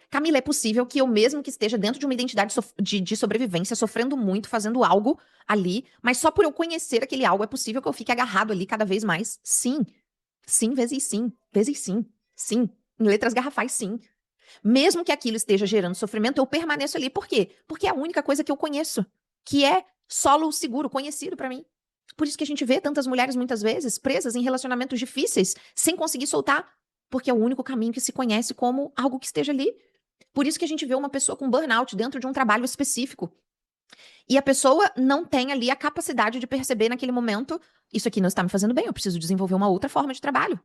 Camila, é possível que eu mesmo que esteja dentro de uma identidade de sobrevivência, sofrendo muito, fazendo algo ali, mas só por eu conhecer aquele algo, é possível que eu fique agarrado ali cada vez mais? Sim. Sim, vezes sim. Vezes sim. Sim. Em letras garrafais, sim. Mesmo que aquilo esteja gerando sofrimento, eu permaneço ali. Por quê? Porque é a única coisa que eu conheço, que é solo seguro, conhecido pra mim. Por isso que a gente vê tantas mulheres, muitas vezes, presas em relacionamentos difíceis, sem conseguir soltar, porque é o único caminho que se conhece como algo que esteja ali. Por isso que a gente vê uma pessoa com burnout dentro de um trabalho específico. E a pessoa não tem ali a capacidade de perceber naquele momento, isso aqui não está me fazendo bem, eu preciso desenvolver uma outra forma de trabalho.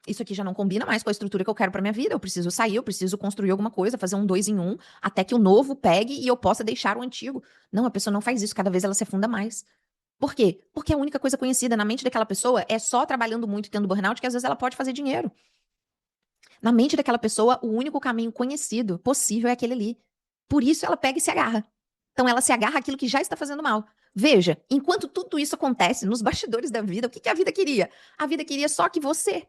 Isso aqui já não combina mais com a estrutura que eu quero pra minha vida. Eu preciso sair, eu preciso construir alguma coisa, fazer um 2 em 1, até que o novo pegue e eu possa deixar o antigo. Não, a pessoa não faz isso, cada vez ela se afunda mais. Por quê? Porque a única coisa conhecida na mente daquela pessoa é só trabalhando muito e tendo burnout que às vezes ela pode fazer dinheiro. Na mente daquela pessoa, o único caminho conhecido possível é aquele ali. Por isso ela pega e se agarra. Então ela se agarra àquilo que já está fazendo mal. Veja, enquanto tudo isso acontece nos bastidores da vida, o que a vida queria? A vida queria só que você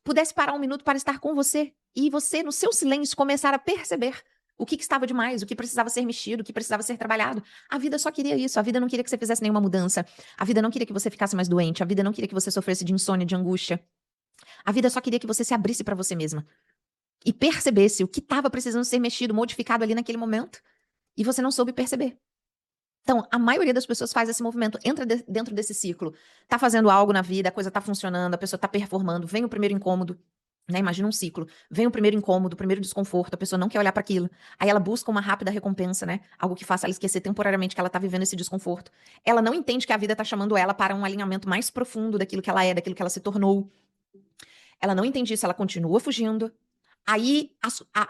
pudesse parar um minuto para estar com você e você, no seu silêncio, começar a perceber o que estava demais, o que precisava ser mexido, o que precisava ser trabalhado. A vida só queria isso. A vida não queria que você fizesse nenhuma mudança. A vida não queria que você ficasse mais doente. A vida não queria que você sofresse de insônia, de angústia. A vida só queria que você se abrisse para você mesma e percebesse o que estava precisando ser mexido, modificado ali naquele momento. E você não soube perceber. Então, a maioria das pessoas faz esse movimento, entra dentro desse ciclo. Tá fazendo algo na vida, a coisa tá funcionando, a pessoa tá performando, vem o primeiro incômodo, né? Imagina um ciclo. Vem o primeiro incômodo, o primeiro desconforto, a pessoa não quer olhar para aquilo. Aí ela busca uma rápida recompensa, né? Algo que faça ela esquecer temporariamente que ela tá vivendo esse desconforto. Ela não entende que a vida tá chamando ela para um alinhamento mais profundo daquilo que ela é, daquilo que ela se tornou. Ela não entende isso, ela continua fugindo. Aí,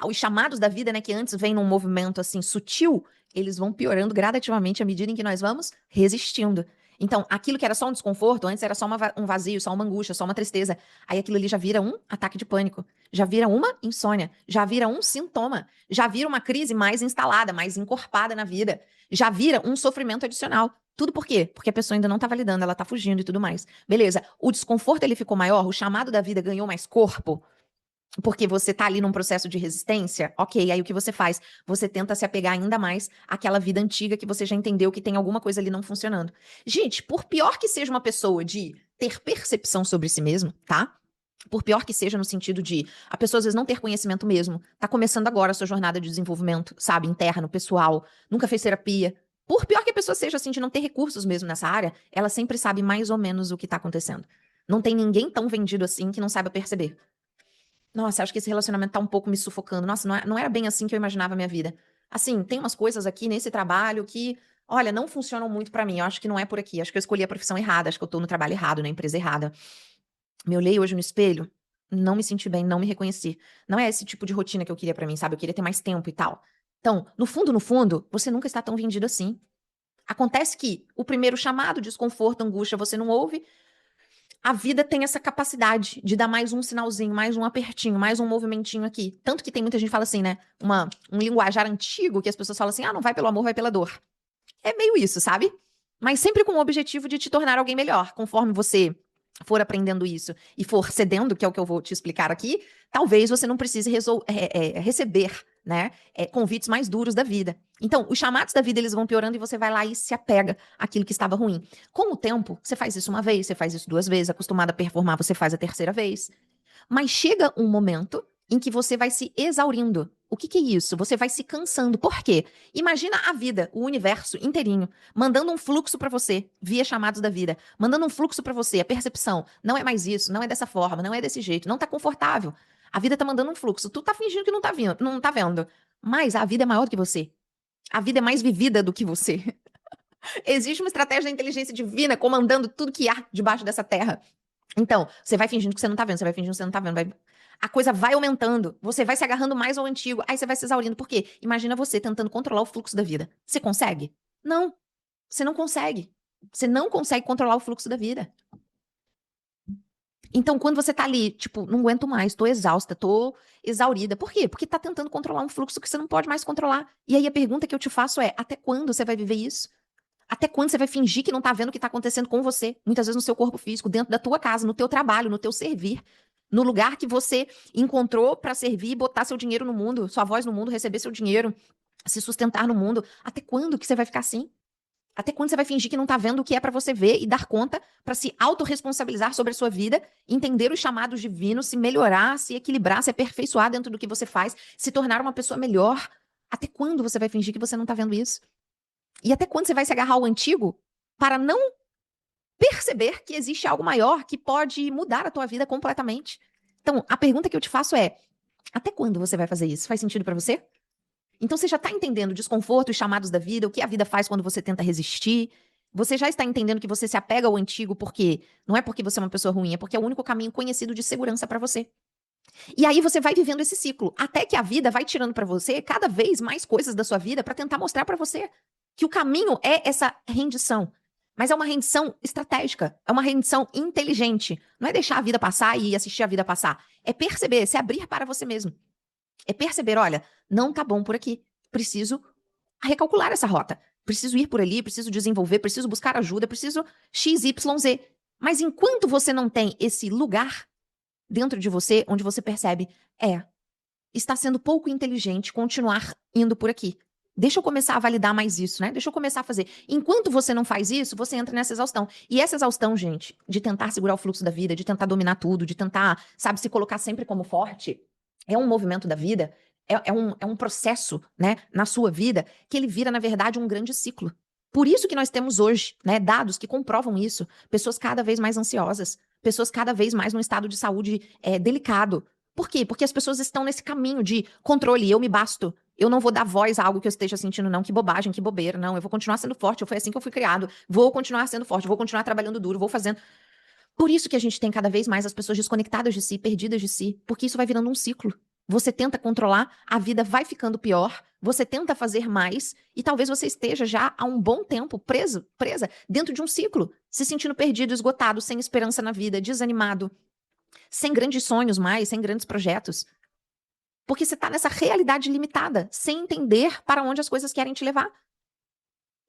os chamados da vida, né, que antes vem num movimento assim sutil, eles vão piorando gradativamente à medida em que nós vamos resistindo. Então, aquilo que era só um desconforto, antes era só um vazio, só uma angústia, só uma tristeza. Aí aquilo ali já vira um ataque de pânico, já vira uma insônia, já vira um sintoma, já vira uma crise mais instalada, mais encorpada na vida, já vira um sofrimento adicional. Tudo por quê? Porque a pessoa ainda não tá validando, ela tá fugindo e tudo mais. Beleza, o desconforto ele ficou maior, o chamado da vida ganhou mais corpo, porque você tá ali num processo de resistência, ok, aí o que você faz? Você tenta se apegar ainda mais àquela vida antiga que você já entendeu que tem alguma coisa ali não funcionando. Gente, por pior que seja uma pessoa de ter percepção sobre si mesmo, tá? Por pior que seja no sentido de a pessoa às vezes não ter conhecimento mesmo, tá começando agora a sua jornada de desenvolvimento, sabe, interno, pessoal, nunca fez terapia. Por pior que a pessoa seja assim, de não ter recursos mesmo nessa área, ela sempre sabe mais ou menos o que tá acontecendo. Não tem ninguém tão vendido assim que não saiba perceber. Nossa, acho que esse relacionamento tá um pouco me sufocando. Nossa, não era bem assim que eu imaginava a minha vida. Assim, tem umas coisas aqui nesse trabalho que, olha, não funcionam muito pra mim. Eu acho que não é por aqui. Acho que eu escolhi a profissão errada. Acho que eu tô no trabalho errado, na empresa errada. Me olhei hoje no espelho, não me senti bem, não me reconheci. Não é esse tipo de rotina que eu queria pra mim, sabe? Eu queria ter mais tempo e tal. Então, no fundo, você nunca está tão vendido assim. Acontece que o primeiro chamado, desconforto, angústia, você não ouve. A vida tem essa capacidade de dar mais um sinalzinho, mais um apertinho, mais um movimentinho aqui. Tanto que tem muita gente que fala assim, né? Um linguajar antigo que as pessoas falam assim: ah, não vai pelo amor, vai pela dor. É meio isso, sabe? Mas sempre com o objetivo de te tornar alguém melhor. Conforme você for aprendendo isso e for cedendo, que é o que eu vou te explicar aqui, talvez você não precise receber, né, convites mais duros da vida. Então, os chamados da vida, eles vão piorando e você vai lá e se apega àquilo que estava ruim. Com o tempo, você faz isso uma vez, você faz isso 2 vezes, acostumado a performar, você faz a terceira vez. Mas chega um momento em que você vai se exaurindo. O que é isso? Você vai se cansando. Por quê? Imagina a vida, o universo inteirinho, mandando um fluxo pra você, via chamados da vida, mandando um fluxo pra você, a percepção. Não é mais isso, não é dessa forma, não é desse jeito, não tá confortável. A vida tá mandando um fluxo. Tu tá fingindo que não tá vindo, não tá vendo. Mas a vida é maior do que você. A vida é mais vivida do que você. Existe uma estratégia da inteligência divina comandando tudo que há debaixo dessa terra. Então, você vai fingindo que você não tá vendo, você vai fingindo que você não tá vendo, a coisa vai aumentando, você vai se agarrando mais ao antigo, aí você vai se exaurindo. Por quê? Imagina você tentando controlar o fluxo da vida. Você consegue? Não, você não consegue. Você não consegue controlar o fluxo da vida. Então, quando você tá ali, tipo, não aguento mais, tô exausta, tô exaurida. Por quê? Porque tá tentando controlar um fluxo que você não pode mais controlar. E aí a pergunta que eu te faço é: até quando você vai viver isso? Até quando você vai fingir que não tá vendo o que tá acontecendo com você? Muitas vezes no seu corpo físico, dentro da tua casa, no teu trabalho, no teu servir, no lugar que você encontrou pra servir e botar seu dinheiro no mundo, sua voz no mundo, receber seu dinheiro, se sustentar no mundo. Até quando que você vai ficar assim? Até quando você vai fingir que não tá vendo o que é pra você ver e dar conta pra se autorresponsabilizar sobre a sua vida, entender os chamados divinos, se melhorar, se equilibrar, se aperfeiçoar dentro do que você faz, se tornar uma pessoa melhor? Até quando você vai fingir que você não tá vendo isso? E até quando você vai se agarrar ao antigo para não perceber que existe algo maior que pode mudar a tua vida completamente? Então, a pergunta que eu te faço é: até quando você vai fazer isso? Faz sentido pra você? Então você já está entendendo o desconforto, os chamados da vida, o que a vida faz quando você tenta resistir. Você já está entendendo que você se apega ao antigo porque não é porque você é uma pessoa ruim, é porque é o único caminho conhecido de segurança para você. E aí você vai vivendo esse ciclo, até que a vida vai tirando para você cada vez mais coisas da sua vida para tentar mostrar para você que o caminho é essa rendição. Mas é uma rendição estratégica, é uma rendição inteligente. Não é deixar a vida passar e assistir a vida passar. É perceber, se abrir para você mesmo. É perceber, olha, não tá bom por aqui. Preciso recalcular essa rota. Preciso ir por ali, preciso desenvolver, preciso buscar ajuda, preciso X, Y, Z. Mas enquanto você não tem esse lugar dentro de você, onde você percebe, está sendo pouco inteligente continuar indo por aqui. Deixa eu começar a validar mais isso, né? Deixa eu começar a fazer. Enquanto você não faz isso, você entra nessa exaustão. E essa exaustão, gente, de tentar segurar o fluxo da vida, de tentar dominar tudo, de tentar, sabe, se colocar sempre como forte, é um movimento da vida, é um processo, né, na sua vida, que ele vira, na verdade, um grande ciclo. Por isso que nós temos hoje, né, dados que comprovam isso. Pessoas cada vez mais ansiosas, pessoas cada vez mais num estado de saúde delicado. Por quê? Porque as pessoas estão nesse caminho de controle, eu me basto. Eu não vou dar voz a algo que eu esteja sentindo, não. Que bobagem, que bobeira. Não, eu vou continuar sendo forte. Foi assim que eu fui criado. Vou continuar sendo forte, vou continuar trabalhando duro, vou fazendo. Por isso que a gente tem cada vez mais as pessoas desconectadas de si, perdidas de si, porque isso vai virando um ciclo. Você tenta controlar, a vida vai ficando pior, você tenta fazer mais e talvez você esteja já há um bom tempo presa dentro de um ciclo, se sentindo perdido, esgotado, sem esperança na vida, desanimado, sem grandes sonhos mais, sem grandes projetos. Porque você está nessa realidade limitada, sem entender para onde as coisas querem te levar.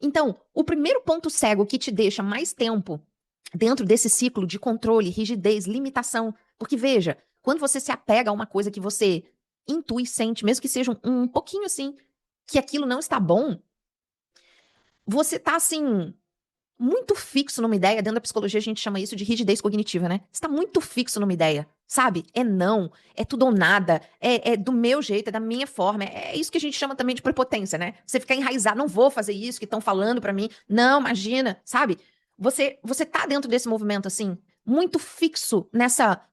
Então, o primeiro ponto cego que te deixa mais tempo dentro desse ciclo de controle, rigidez, limitação. Porque, veja, quando você se apega a uma coisa que você intui, sente, mesmo que seja um pouquinho assim, que aquilo não está bom, você tá assim, muito fixo numa ideia. Dentro da psicologia a gente chama isso de rigidez cognitiva, né? Você tá muito fixo numa ideia, sabe? É não, é tudo ou nada, é do meu jeito, é da minha forma. É isso que a gente chama também de prepotência, né? Você ficar enraizado, não vou fazer isso que estão falando pra mim. Não, imagina, sabe? Você tá dentro desse movimento assim, muito fixo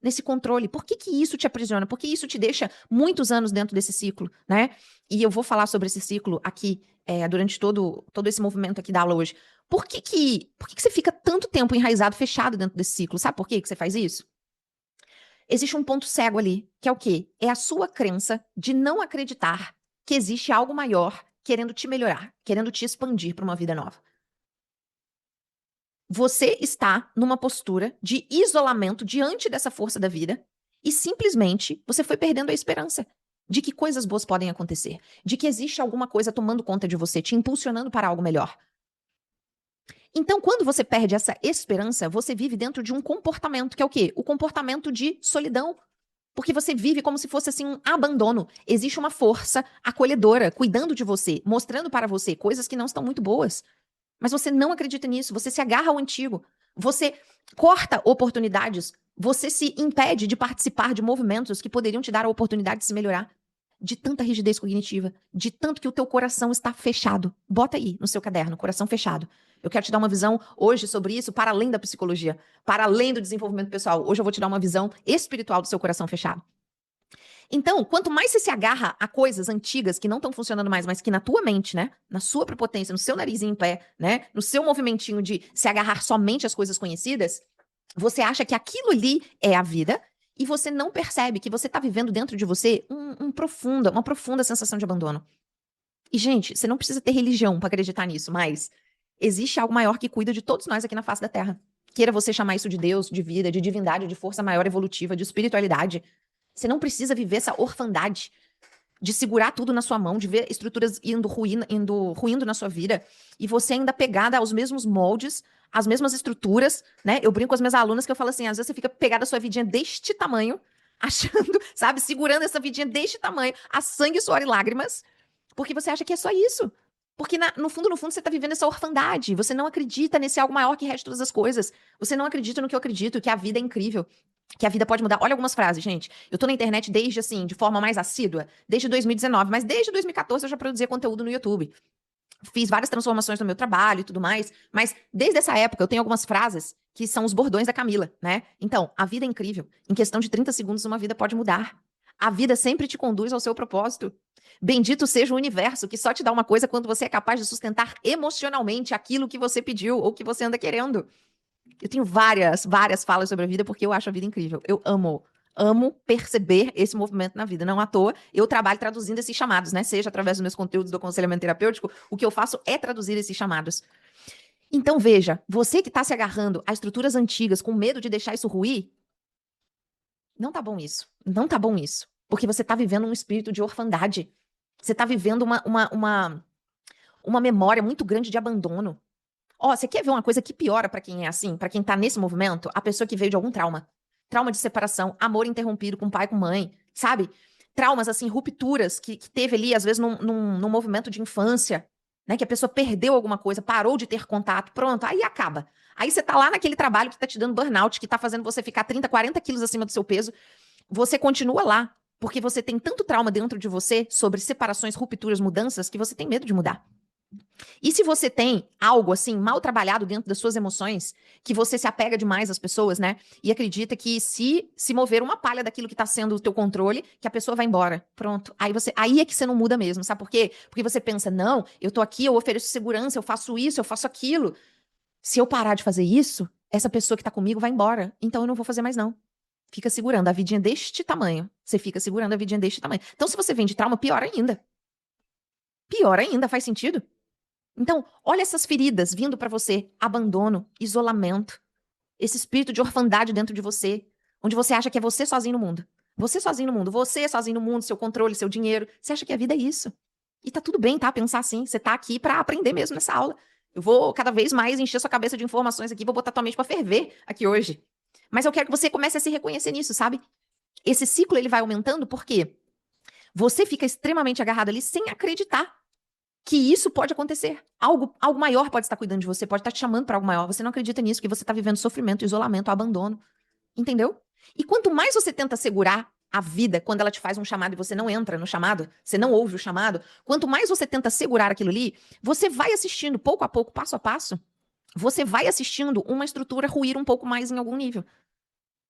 nesse controle. Por que que isso te aprisiona? Por que isso te deixa muitos anos dentro desse ciclo, né? E eu vou falar sobre esse ciclo aqui durante todo esse movimento aqui da aula hoje. Por que que você fica tanto tempo enraizado, fechado dentro desse ciclo? Sabe por que que você faz isso? Existe um ponto cego ali, que é o quê? É a sua crença de não acreditar que existe algo maior querendo te melhorar, querendo te expandir para uma vida nova. Você está numa postura de isolamento diante dessa força da vida e simplesmente você foi perdendo a esperança de que coisas boas podem acontecer, de que existe alguma coisa tomando conta de você, te impulsionando para algo melhor. Então, quando você perde essa esperança, você vive dentro de um comportamento, que é o quê? O comportamento de solidão. Porque você vive como se fosse assim um abandono. Existe uma força acolhedora, cuidando de você, mostrando para você coisas que não estão muito boas. Mas você não acredita nisso, você se agarra ao antigo, você corta oportunidades, você se impede de participar de movimentos que poderiam te dar a oportunidade de se melhorar. De tanta rigidez cognitiva, de tanto que o teu coração está fechado. Bota aí no seu caderno, coração fechado. Eu quero te dar uma visão hoje sobre isso, para além da psicologia, para além do desenvolvimento pessoal. Hoje eu vou te dar uma visão espiritual do seu coração fechado. Então, quanto mais você se agarra a coisas antigas que não estão funcionando mais, mas que na tua mente, né, na sua prepotência, no seu narizinho em pé, né, no seu movimentinho de se agarrar somente às coisas conhecidas, você acha que aquilo ali é a vida e você não percebe que você está vivendo dentro de você uma profunda sensação de abandono. E, gente, você não precisa ter religião para acreditar nisso, mas existe algo maior que cuida de todos nós aqui na face da Terra. Queira você chamar isso de Deus, de vida, de divindade, de força maior evolutiva, de espiritualidade. Você não precisa viver essa orfandade de segurar tudo na sua mão, de ver estruturas ruindo na sua vida, e você ainda pegada aos mesmos moldes, às mesmas estruturas, né? Eu brinco com as minhas alunas que eu falo assim, às vezes você fica pegada à sua vidinha deste tamanho, achando, sabe, segurando essa vidinha deste tamanho, a sangue, suor e lágrimas, porque você acha que é só isso. Porque no fundo, você tá vivendo essa orfandade. Você não acredita nesse algo maior que rege todas as coisas. Você não acredita no que eu acredito, que a vida é incrível, que a vida pode mudar. Olha algumas frases, gente. Eu tô na internet desde, assim, de forma mais assídua, desde 2019, mas desde 2014 eu já produzia conteúdo no YouTube. Fiz várias transformações no meu trabalho e tudo mais, mas desde essa época eu tenho algumas frases que são os bordões da Camila, né? Então, a vida é incrível. Em questão de 30 segundos, uma vida pode mudar. A vida sempre te conduz ao seu propósito. Bendito seja o universo que só te dá uma coisa quando você é capaz de sustentar emocionalmente aquilo que você pediu ou que você anda querendo. Eu tenho várias falas sobre a vida porque eu acho a vida incrível. Eu amo perceber esse movimento na vida. Não à toa, eu trabalho traduzindo esses chamados, né? Seja através dos meus conteúdos do aconselhamento terapêutico, o que eu faço é traduzir esses chamados. Então, veja, você que está se agarrando a estruturas antigas com medo de deixar isso ruir, não tá bom isso. Não tá bom isso. Porque você tá vivendo um espírito de orfandade. Você tá vivendo uma memória muito grande de abandono. Ó, você quer ver uma coisa que piora pra quem é assim, pra quem tá nesse movimento? A pessoa que veio de algum trauma. Trauma de separação, amor interrompido com pai, com mãe, sabe? Traumas, assim, rupturas que teve ali, às vezes, num movimento de infância, né? Que a pessoa perdeu alguma coisa, parou de ter contato, pronto, aí acaba. Aí você tá lá naquele trabalho que tá te dando burnout, que tá fazendo você ficar 30, 40 quilos acima do seu peso. Você continua lá, porque você tem tanto trauma dentro de você sobre separações, rupturas, mudanças, que você tem medo de mudar. E se você tem algo assim mal trabalhado dentro das suas emoções, que você se apega demais às pessoas, né? E acredita que se mover uma palha daquilo que tá sendo o teu controle, que a pessoa vai embora. Pronto. Aí é que você não muda mesmo, sabe por quê? Porque você pensa: "Não, eu tô aqui, eu ofereço segurança, eu faço isso, eu faço aquilo. Se eu parar de fazer isso, essa pessoa que tá comigo vai embora. Então eu não vou fazer mais não." Fica segurando a vidinha deste tamanho. Você fica segurando a vidinha deste tamanho. Então se você vem de trauma, pior ainda. Pior ainda, faz sentido? Então, olha essas feridas vindo pra você: abandono, isolamento, esse espírito de orfandade dentro de você, onde você acha que é você sozinho no mundo. Você sozinho no mundo, você sozinho no mundo, seu controle, seu dinheiro. Você acha que a vida é isso. E tá tudo bem, tá? Pensar assim. Você tá aqui pra aprender mesmo nessa aula. Eu vou cada vez mais encher sua cabeça de informações aqui, vou botar tua mente pra ferver aqui hoje. Mas eu quero que você comece a se reconhecer nisso, sabe? Esse ciclo ele vai aumentando porque você fica extremamente agarrado ali sem acreditar que isso pode acontecer. Algo maior pode estar cuidando de você, pode estar te chamando para algo maior. Você não acredita nisso, que você está vivendo sofrimento, isolamento, abandono. Entendeu? E quanto mais você tenta segurar a vida quando ela te faz um chamado e você não entra no chamado, você não ouve o chamado, quanto mais você tenta segurar aquilo ali, você vai assistindo pouco a pouco, passo a passo, você vai assistindo uma estrutura ruir um pouco mais em algum nível.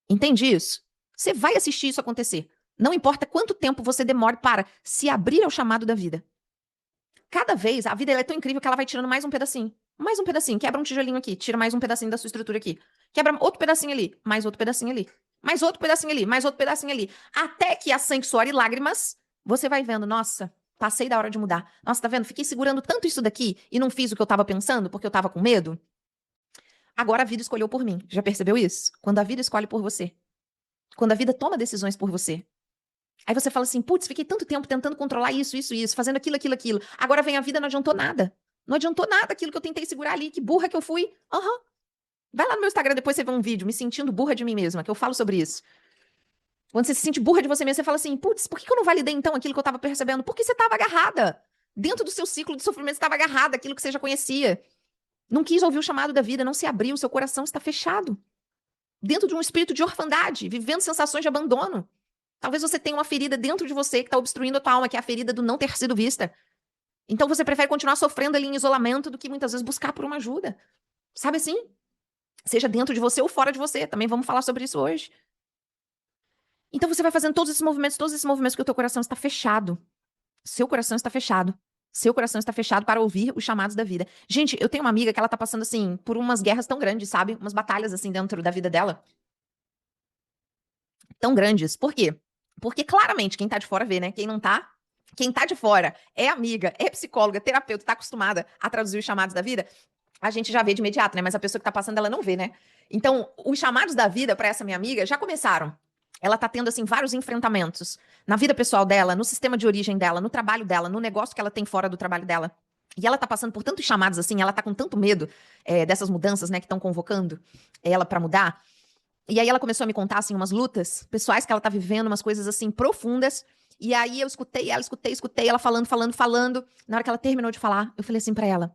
Entende isso? Você vai assistir isso acontecer. Não importa quanto tempo você demore para se abrir ao chamado da vida. Cada vez, a vida ela é tão incrível que ela vai tirando mais um pedacinho. Mais um pedacinho. Quebra um tijolinho aqui, tira mais um pedacinho da sua estrutura aqui. Quebra outro pedacinho ali, mais outro pedacinho ali. Mais outro pedacinho ali, mais outro pedacinho ali. Até que a sangue, suor e lágrimas, você vai vendo: nossa, passei da hora de mudar. Nossa, tá vendo? Fiquei segurando tanto isso daqui e não fiz o que eu tava pensando porque eu tava com medo. Agora a vida escolheu por mim. Já percebeu isso? Quando a vida escolhe por você. Quando a vida toma decisões por você. Aí você fala assim: putz, fiquei tanto tempo tentando controlar isso, fazendo aquilo. Agora vem a vida, não adiantou nada. Não adiantou nada aquilo que eu tentei segurar ali. Que burra que eu fui. Aham. Vai lá no meu Instagram, depois você vê um vídeo me sentindo burra de mim mesma, que eu falo sobre isso. Quando você se sente burra de você mesma, você fala assim: putz, por que eu não validei então aquilo que eu tava percebendo? Porque você tava agarrada. Dentro do seu ciclo de sofrimento, você tava agarrada àquilo que você já conhecia. Não quis ouvir o chamado da vida, não se abriu, seu coração está fechado. Dentro de um espírito de orfandade, vivendo sensações de abandono. Talvez você tenha uma ferida dentro de você que está obstruindo a tua alma, que é a ferida do não ter sido vista. Então você prefere continuar sofrendo ali em isolamento do que muitas vezes buscar por uma ajuda. Sabe assim? Seja dentro de você ou fora de você. Também vamos falar sobre isso hoje. Então você vai fazendo todos esses movimentos que o teu coração está fechado. Seu coração está fechado. Seu coração está fechado para ouvir os chamados da vida. Gente, eu tenho uma amiga que ela tá passando assim por umas guerras tão grandes, sabe? Umas batalhas assim dentro da vida dela. Tão grandes. Por quê? Porque claramente quem tá de fora vê, né? Quem tá de fora é amiga, é psicóloga, terapeuta, tá acostumada a traduzir os chamados da vida, a gente já vê de imediato, né? Mas a pessoa que tá passando, ela não vê, né? Então, os chamados da vida para essa minha amiga já começaram. Ela tá tendo, assim, vários enfrentamentos na vida pessoal dela, no sistema de origem dela, no trabalho dela, no negócio que ela tem fora do trabalho dela. E ela tá passando por tantos chamados, assim, ela tá com tanto medo dessas mudanças, né, que estão convocando ela para mudar. E aí ela começou a me contar, assim, umas lutas pessoais que ela tá vivendo, umas coisas, assim, profundas. E aí eu escutei ela falando. Na hora que ela terminou de falar, eu falei assim pra ela: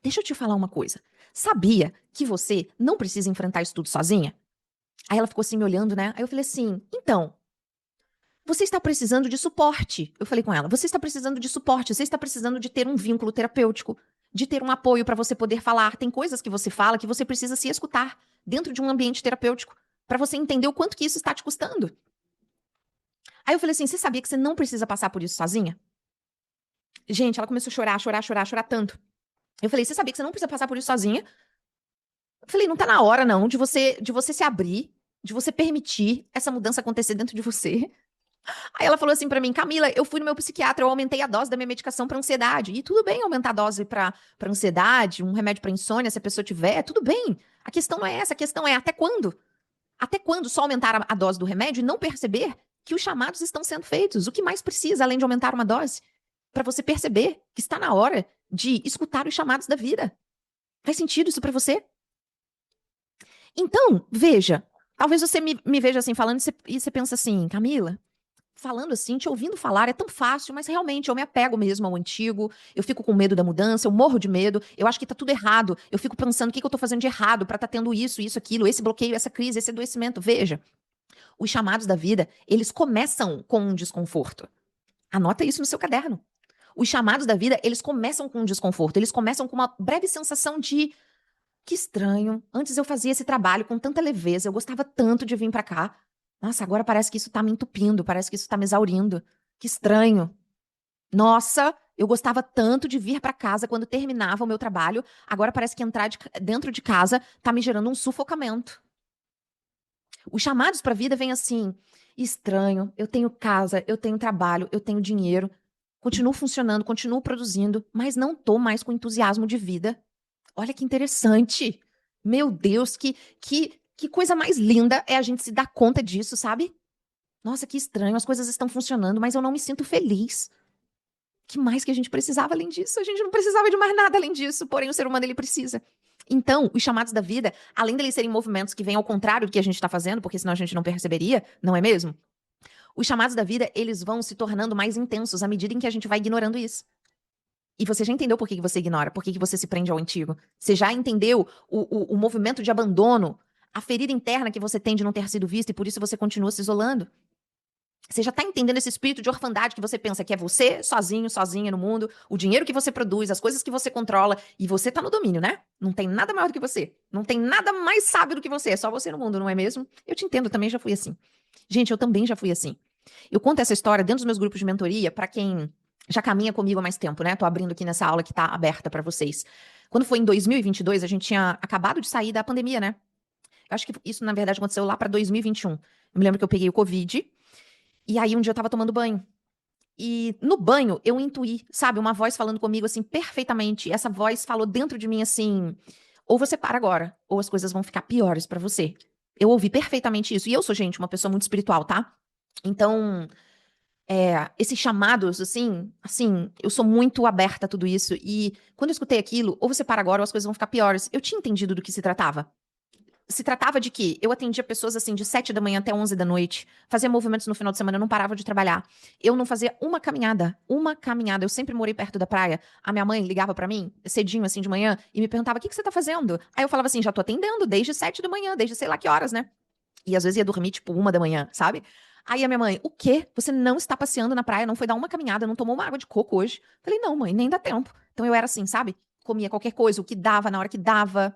deixa eu te falar uma coisa. Sabia que você não precisa enfrentar isso tudo sozinha? Aí ela ficou assim me olhando, né? Aí eu falei assim: então, você está precisando de suporte. Eu falei com ela: você está precisando de suporte, você está precisando de ter um vínculo terapêutico, de ter um apoio para você poder falar. Tem coisas que você fala que você precisa se escutar dentro de um ambiente terapêutico, para você entender o quanto que isso está te custando. Aí eu falei assim: você sabia que você não precisa passar por isso sozinha? Gente, ela começou a chorar tanto. Eu falei: você sabia que você não precisa passar por isso sozinha? Eu falei: não tá na hora não de você se abrir, de você permitir essa mudança acontecer dentro de você. Aí ela falou assim pra mim: Camila, eu fui no meu psiquiatra, eu aumentei a dose da minha medicação pra ansiedade. E tudo bem aumentar a dose pra ansiedade, um remédio pra insônia, se a pessoa tiver, tudo bem. A questão não é essa, a questão é até quando? Até quando só aumentar a dose do remédio e não perceber que os chamados estão sendo feitos? O que mais precisa, além de aumentar uma dose? Pra você perceber que está na hora de escutar os chamados da vida. Faz sentido isso pra você? Então, veja, talvez você me veja assim falando e você pensa assim: Camila, falando assim, te ouvindo falar é tão fácil, mas realmente eu me apego mesmo ao antigo, eu fico com medo da mudança, eu morro de medo, eu acho que tá tudo errado, eu fico pensando o que eu tô fazendo de errado pra tá tendo isso, aquilo, esse bloqueio, essa crise, esse adoecimento. Veja, os chamados da vida, eles começam com um desconforto. Anota isso no seu caderno. Os chamados da vida, eles começam com um desconforto, eles começam com uma breve sensação de: que estranho, antes eu fazia esse trabalho com tanta leveza, eu gostava tanto de vir pra cá. Nossa, agora parece que isso tá me entupindo, parece que isso tá me exaurindo. Que estranho. Nossa, eu gostava tanto de vir pra casa quando terminava o meu trabalho, agora parece que entrar dentro de casa tá me gerando um sufocamento. Os chamados pra vida vêm assim: estranho, eu tenho casa, eu tenho trabalho, eu tenho dinheiro, continuo funcionando, continuo produzindo, mas não tô mais com entusiasmo de vida. Olha que interessante. Meu Deus, que coisa mais linda é a gente se dar conta disso, sabe? Nossa, que estranho, as coisas estão funcionando, mas eu não me sinto feliz. Que mais que a gente precisava além disso? A gente não precisava de mais nada além disso, porém o ser humano ele precisa. Então, os chamados da vida, além deles serem movimentos que vêm ao contrário do que a gente está fazendo, porque senão a gente não perceberia, não é mesmo? Os chamados da vida, eles vão se tornando mais intensos à medida em que a gente vai ignorando isso. E você já entendeu por que você ignora, por que você se prende ao antigo. Você já entendeu o movimento de abandono, a ferida interna que você tem de não ter sido vista e por isso você continua se isolando. Você já tá entendendo esse espírito de orfandade que você pensa que é você, sozinho, sozinha no mundo, o dinheiro que você produz, as coisas que você controla, e você tá no domínio, né? Não tem nada maior do que você. Não tem nada mais sábio do que você. É só você no mundo, não é mesmo? Eu te entendo, eu também já fui assim. Gente, eu também já fui assim. Eu conto essa história dentro dos meus grupos de mentoria pra quem já caminha comigo há mais tempo, né? Tô abrindo aqui nessa aula que tá aberta pra vocês. Quando foi em 2022, a gente tinha acabado de sair da pandemia, né? Eu acho que isso, na verdade, aconteceu lá pra 2021. Eu me lembro que eu peguei o Covid. E aí um dia eu tava tomando banho. E no banho eu intuí, sabe, uma voz falando comigo assim perfeitamente. Essa voz falou dentro de mim assim: ou você para agora, ou as coisas vão ficar piores pra você. Eu ouvi perfeitamente isso. E eu sou, gente, uma pessoa muito espiritual, tá? Então, esses chamados, assim, eu sou muito aberta a tudo isso. E quando eu escutei aquilo, ou você para agora, ou as coisas vão ficar piores. Eu tinha entendido do que se tratava. Se tratava de que eu atendia pessoas assim de 7 da manhã até 11 da noite, fazia movimentos no final de semana, eu não parava de trabalhar. Eu não fazia uma caminhada, uma caminhada. Eu sempre morei perto da praia. A minha mãe ligava pra mim, cedinho assim de manhã, e me perguntava: "O que que você tá fazendo?" Aí eu falava assim: "Já tô atendendo desde 7 da manhã, desde sei lá que horas, né?" E às vezes ia dormir tipo 1 da manhã, sabe? Aí a minha mãe: "O quê? Você não está passeando na praia, não foi dar uma caminhada, não tomou uma água de coco hoje?" Falei: "Não, mãe, nem dá tempo." Então eu era assim, sabe? Comia qualquer coisa, o que dava na hora que dava.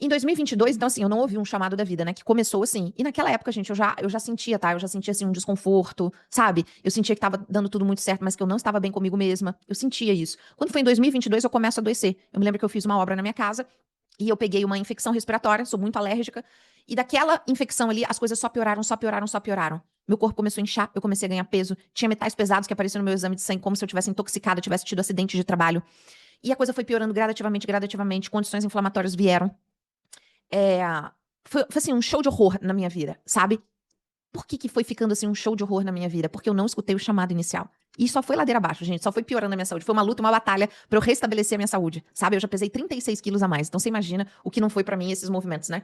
Em 2022, então assim, eu não ouvi um chamado da vida, né, que começou assim. E naquela época, gente, eu já sentia, tá? Eu já sentia, assim, um desconforto, sabe? Eu sentia que tava dando tudo muito certo, mas que eu não estava bem comigo mesma. Eu sentia isso. Quando foi em 2022, eu começo a adoecer. Eu me lembro que eu fiz uma obra na minha casa e eu peguei uma infecção respiratória, sou muito alérgica. E daquela infecção ali, as coisas só pioraram, só pioraram, só pioraram. Meu corpo começou a inchar, eu comecei a ganhar peso. Tinha metais pesados que apareciam no meu exame de sangue, como se eu tivesse intoxicada, tivesse tido acidente de trabalho. E a coisa foi piorando gradativamente, gradativamente. Condições inflamatórias vieram. É, foi assim, um show de horror na minha vida, sabe? Por que foi ficando assim um show de horror na minha vida? Porque eu não escutei o chamado inicial. E só foi ladeira abaixo, gente. Só foi piorando a minha saúde. Foi uma luta, uma batalha pra eu restabelecer a minha saúde, sabe? Eu já pesei 36 quilos a mais. Então você imagina o que não foi pra mim esses movimentos, né?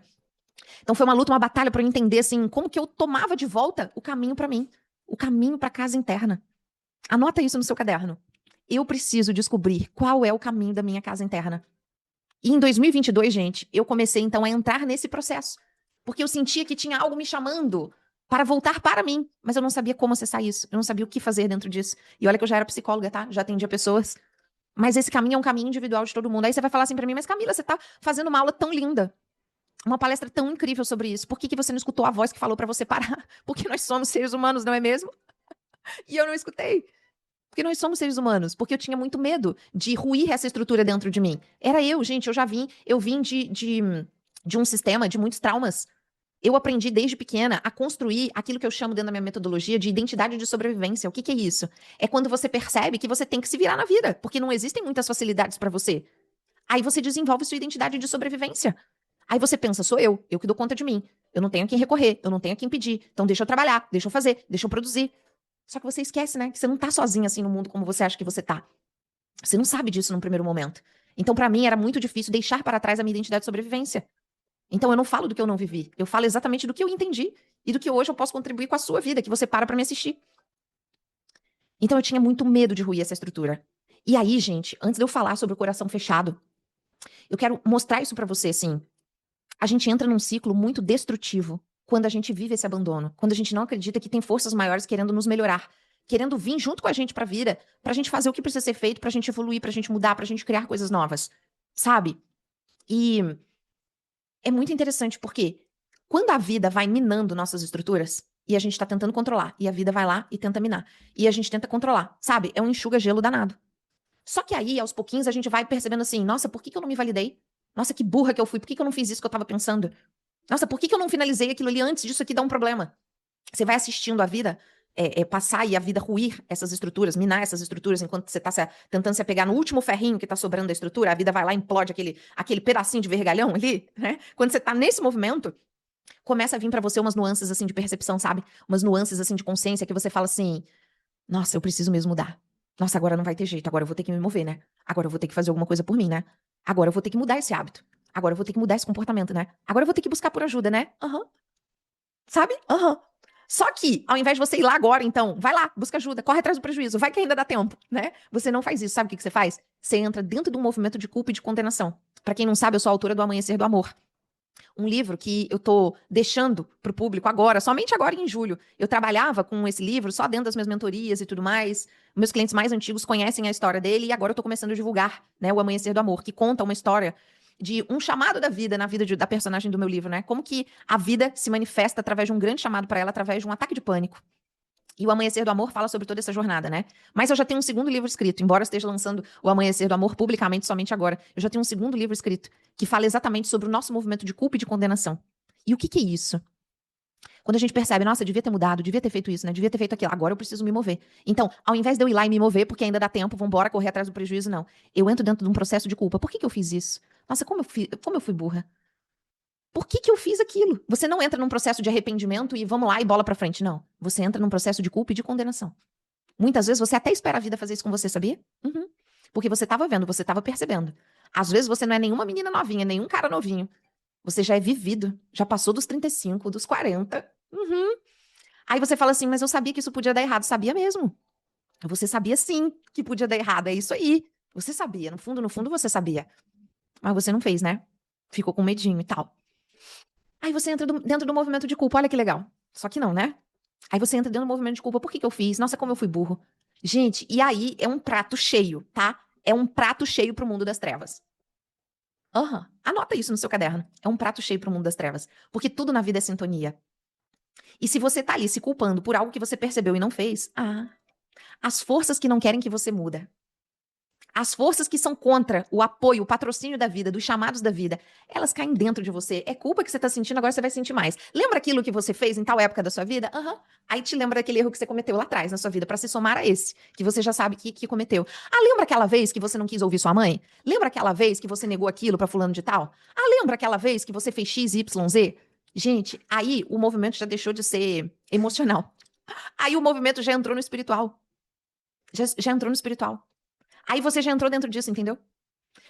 Então foi uma luta, uma batalha pra eu entender, assim, como que eu tomava de volta o caminho pra mim. O caminho para casa interna. Anota isso no seu caderno. Eu preciso descobrir qual é o caminho da minha casa interna. E em 2022, gente, eu comecei então a entrar nesse processo. Porque eu sentia que tinha algo me chamando para voltar para mim. Mas eu não sabia como acessar isso. Eu não sabia o que fazer dentro disso. E olha que eu já era psicóloga, tá? Já atendia pessoas. Mas esse caminho é um caminho individual de todo mundo. Aí você vai falar assim pra mim, mas Camila, você tá fazendo uma aula tão linda. Uma palestra tão incrível sobre isso. Por que você não escutou a voz que falou pra você parar? Porque nós somos seres humanos, não é mesmo? E eu não escutei. Porque nós somos seres humanos. Porque eu tinha muito medo de ruir essa estrutura dentro de mim. Era eu, gente, eu vim de um sistema de muitos traumas. Eu aprendi desde pequena a construir aquilo que eu chamo dentro da minha metodologia de identidade de sobrevivência. O que é isso? É quando você percebe que você tem que se virar na vida, porque não existem muitas facilidades pra você. Aí você desenvolve sua identidade de sobrevivência. Aí você pensa, sou eu que dou conta de mim. Eu não tenho a quem recorrer, eu não tenho a quem pedir. Então deixa eu trabalhar, deixa eu fazer, deixa eu produzir. Só que você esquece, né? Que você não tá sozinho assim no mundo como você acha que você tá. Você não sabe disso num primeiro momento. Então, pra mim, era muito difícil deixar para trás a minha identidade de sobrevivência. Então, eu não falo do que eu não vivi. Eu falo exatamente do que eu entendi e do que hoje eu posso contribuir com a sua vida, que você para pra me assistir. Então, eu tinha muito medo de ruir essa estrutura. E aí, gente, antes de eu falar sobre o coração fechado, eu quero mostrar isso pra você, assim. A gente entra num ciclo muito destrutivo quando a gente vive esse abandono, quando a gente não acredita que tem forças maiores querendo nos melhorar, querendo vir junto com a gente pra vida, pra gente fazer o que precisa ser feito, pra gente evoluir, pra gente mudar, pra gente criar coisas novas, sabe? E é muito interessante porque quando a vida vai minando nossas estruturas e a gente tá tentando controlar, e a vida vai lá e tenta minar, e a gente tenta controlar, sabe? É um enxuga-gelo danado. Só que aí, aos pouquinhos, a gente vai percebendo assim, nossa, por que que eu não me validei? Nossa, que burra que eu fui, por que que eu não fiz isso que eu tava pensando? Nossa, por que que eu não finalizei aquilo ali antes disso aqui dar um problema? Você vai assistindo a vida passar e a vida ruir essas estruturas, minar essas estruturas, enquanto você tá tentando se apegar no último ferrinho que tá sobrando da estrutura, a vida vai lá e implode aquele pedacinho de vergalhão ali, né? Quando você tá nesse movimento, começa a vir pra você umas nuances assim de percepção, sabe? Umas nuances assim de consciência que você fala assim: nossa, eu preciso mesmo mudar. Nossa, agora não vai ter jeito, agora eu vou ter que me mover, né? Agora eu vou ter que fazer alguma coisa por mim, né? Agora eu vou ter que mudar esse hábito. Agora eu vou ter que mudar esse comportamento, né? Agora eu vou ter que buscar por ajuda, né? Aham. Sabe? Aham. Só que, ao invés de você ir lá agora, então, vai lá, busca ajuda, corre atrás do prejuízo, vai que ainda dá tempo, né? Você não faz isso. Sabe o que você faz? Você entra dentro de um movimento de culpa e de condenação. Pra quem não sabe, eu sou autora do Amanhecer do Amor. Um livro que eu tô deixando pro público agora, somente agora em julho. Eu trabalhava com esse livro só dentro das minhas mentorias e tudo mais. Meus clientes mais antigos conhecem a história dele e agora eu tô começando a divulgar, né, o Amanhecer do Amor, que conta uma história de um chamado da vida na vida da personagem do meu livro, né? Como que a vida se manifesta através de um grande chamado para ela, através de um ataque de pânico. E o Amanhecer do Amor fala sobre toda essa jornada, né? Mas eu já tenho um segundo livro escrito, embora eu esteja lançando o Amanhecer do Amor publicamente somente agora. Eu já tenho um segundo livro escrito que fala exatamente sobre o nosso movimento de culpa e de condenação. E o que que é isso? Quando a gente percebe, nossa, eu devia ter mudado, devia ter feito isso, né? Devia ter feito aquilo. Agora eu preciso me mover. Então, ao invés de eu ir lá e me mover, porque ainda dá tempo, vambora correr atrás do prejuízo, não. Eu entro dentro de um processo de culpa. Por que que eu fiz isso? Nossa, como eu fui burra? Por que que eu fiz aquilo? Você não entra num processo de arrependimento e vamos lá e bola pra frente, não. Você entra num processo de culpa e de condenação. Muitas vezes você até espera a vida fazer isso com você, sabia? Uhum. Porque você tava vendo, você tava percebendo. Às vezes você não é nenhuma menina novinha, nenhum cara novinho. Você já é vivido, já passou dos 35, dos 40. Uhum. Aí você fala assim, mas eu sabia que isso podia dar errado. Sabia mesmo. Você sabia sim que podia dar errado. É isso aí. Você sabia. No fundo você sabia. Mas você não fez, né? Ficou com medinho e tal. Aí você entra dentro do movimento de culpa. Olha que legal. Só que não, né? Aí você entra dentro do movimento de culpa. Por que que eu fiz? Nossa, como eu fui burro. Gente, e aí é um prato cheio, tá? É um prato cheio pro mundo das trevas. Aham. Anota isso no seu caderno. É um prato cheio pro mundo das trevas. Porque tudo na vida é sintonia. E se você tá ali se culpando por algo que você percebeu e não fez, as forças que não querem que você muda, as forças que são contra o apoio, o patrocínio da vida, dos chamados da vida, elas caem dentro de você. É culpa que você tá sentindo, agora você vai sentir mais. Lembra aquilo que você fez em tal época da sua vida? Aham. Aí te lembra daquele erro que você cometeu lá atrás na sua vida, pra se somar a esse, que você já sabe que cometeu. Lembra aquela vez que você não quis ouvir sua mãe? Lembra aquela vez que você negou aquilo pra fulano de tal? Lembra aquela vez que você fez X, Y, Z? Gente, aí o movimento já deixou de ser emocional. Aí o movimento já entrou no espiritual. Já entrou no espiritual. Aí você já entrou dentro disso, entendeu?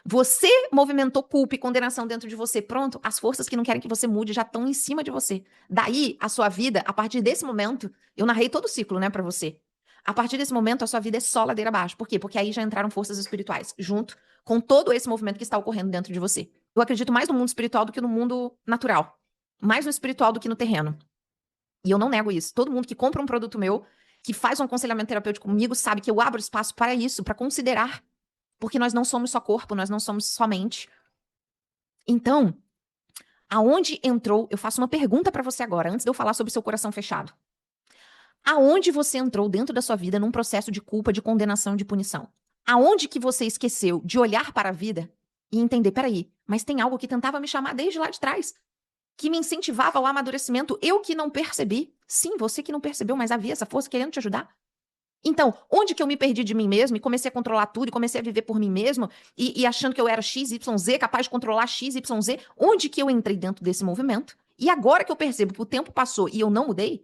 Você movimentou culpa e condenação dentro de você. Pronto, as forças que não querem que você mude já estão em cima de você. Daí, a sua vida, a partir desse momento, eu narrei todo o ciclo, né, pra você. A partir desse momento, a sua vida é só ladeira abaixo. Por quê? Porque aí já entraram forças espirituais, junto com todo esse movimento que está ocorrendo dentro de você. Eu acredito mais no mundo espiritual do que no mundo natural. Mais no espiritual do que no terreno. E eu não nego isso. Todo mundo que compra um produto meu, que faz um aconselhamento terapêutico comigo, sabe que eu abro espaço para isso, para considerar. Porque nós não somos só corpo, nós não somos só mente. Então, aonde entrou, eu faço uma pergunta para você agora, antes de eu falar sobre seu coração fechado. Aonde você entrou dentro da sua vida num processo de culpa, de condenação, de punição? Aonde que você esqueceu de olhar para a vida e entender, peraí, mas tem algo que tentava me chamar desde lá de trás, que me incentivava ao amadurecimento, eu que não percebi. Sim, você que não percebeu, mas havia essa força querendo te ajudar. Então, onde que eu me perdi de mim mesmo e comecei a controlar tudo e comecei a viver por mim mesmo e achando que eu era XYZ, capaz de controlar XYZ, onde que eu entrei dentro desse movimento? E agora que eu percebo que o tempo passou e eu não mudei,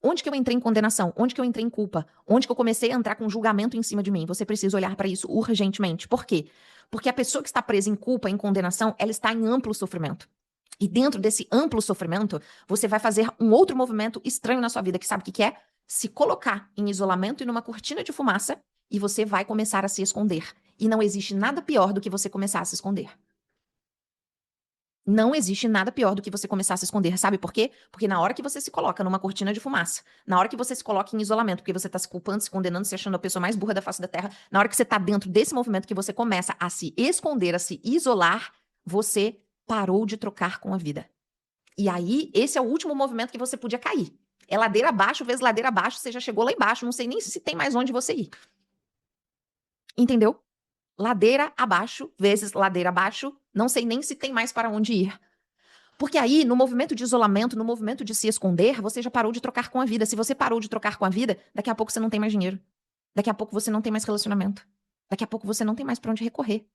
onde que eu entrei em condenação? Onde que eu entrei em culpa? Onde que eu comecei a entrar com julgamento em cima de mim? Você precisa olhar para isso urgentemente. Por quê? Porque a pessoa que está presa em culpa, em condenação, ela está em amplo sofrimento. E dentro desse amplo sofrimento, você vai fazer um outro movimento estranho na sua vida, que sabe o que é? Se colocar em isolamento e numa cortina de fumaça, e você vai começar a se esconder. E não existe nada pior do que você começar a se esconder. Não existe nada pior do que você começar a se esconder. Sabe por quê? Porque na hora que você se coloca numa cortina de fumaça, na hora que você se coloca em isolamento, porque você tá se culpando, se condenando, se achando a pessoa mais burra da face da terra, na hora que você tá dentro desse movimento que você começa a se esconder, a se isolar, você parou de trocar com a vida. E aí, esse é o último movimento que você podia cair. É ladeira abaixo vezes ladeira abaixo, você já chegou lá embaixo, não sei nem se tem mais onde você ir. Entendeu? Ladeira abaixo vezes ladeira abaixo, não sei nem se tem mais para onde ir. Porque aí, no movimento de isolamento, no movimento de se esconder, você já parou de trocar com a vida. Se você parou de trocar com a vida, daqui a pouco você não tem mais dinheiro. Daqui a pouco você não tem mais relacionamento. Daqui a pouco você não tem mais para onde recorrer.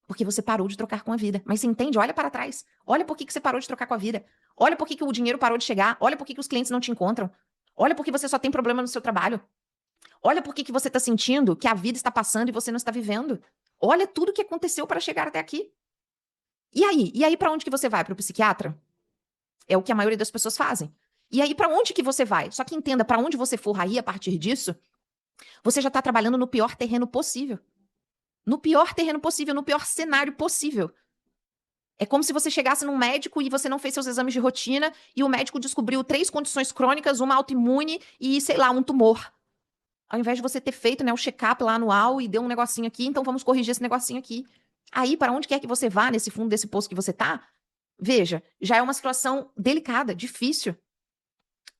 Porque você parou de trocar com a vida. Mas você entende? Olha para trás. Olha por que você parou de trocar com a vida. Olha por que o dinheiro parou de chegar. Olha por que os clientes não te encontram. Olha por que você só tem problema no seu trabalho. Olha por que você está sentindo que a vida está passando e você não está vivendo. Olha tudo que aconteceu para chegar até aqui. E aí? E aí para onde que você vai? Para o psiquiatra? É o que a maioria das pessoas fazem. E aí para onde que você vai? Só que entenda, para onde você for aí a partir disso, você já está trabalhando no pior terreno possível. No pior terreno possível, no pior cenário possível. É como se você chegasse num médico e você não fez seus exames de rotina e o médico descobriu 3 condições crônicas, uma autoimune e, sei lá, um tumor. Ao invés de você ter feito, né, o check-up lá anual e deu um negocinho aqui, então vamos corrigir esse negocinho aqui. Aí, para onde quer que você vá nesse fundo desse poço que você tá, veja, já é uma situação delicada, difícil.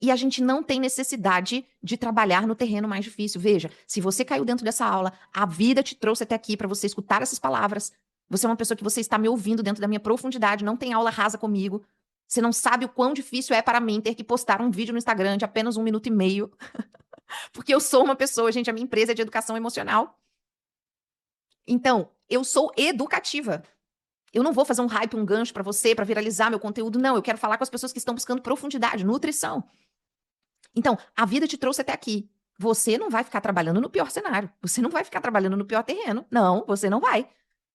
E a gente não tem necessidade de trabalhar no terreno mais difícil. Veja, se você caiu dentro dessa aula, a vida te trouxe até aqui para você escutar essas palavras. Você é uma pessoa que você está me ouvindo dentro da minha profundidade, não tem aula rasa comigo. Você não sabe o quão difícil é para mim ter que postar um vídeo no Instagram de apenas 1 minuto e meio. Porque eu sou uma pessoa, gente, a minha empresa é de educação emocional. Então, eu sou educativa. Eu não vou fazer um hype, um gancho para você, para viralizar meu conteúdo. Não, eu quero falar com as pessoas que estão buscando profundidade, nutrição. Então, a vida te trouxe até aqui. Você não vai ficar trabalhando no pior cenário. Você não vai ficar trabalhando no pior terreno. Não, você não vai.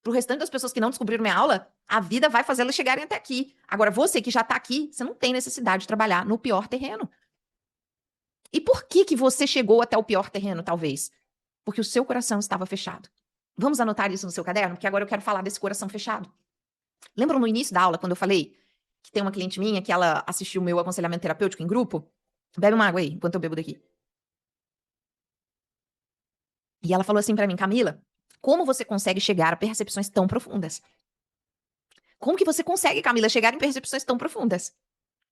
Pro restante das pessoas que não descobriram minha aula, a vida vai fazer elas chegarem até aqui. Agora, você que já tá aqui, você não tem necessidade de trabalhar no pior terreno. E por que que você chegou até o pior terreno, talvez? Porque o seu coração estava fechado. Vamos anotar isso no seu caderno? Porque agora eu quero falar desse coração fechado. Lembram no início da aula, quando eu falei que tem uma cliente minha que ela assistiu o meu aconselhamento terapêutico em grupo? Bebe uma água aí, enquanto eu bebo daqui. E ela falou assim pra mim, Camila, como você consegue chegar a percepções tão profundas? Como que você consegue, Camila, chegar em percepções tão profundas?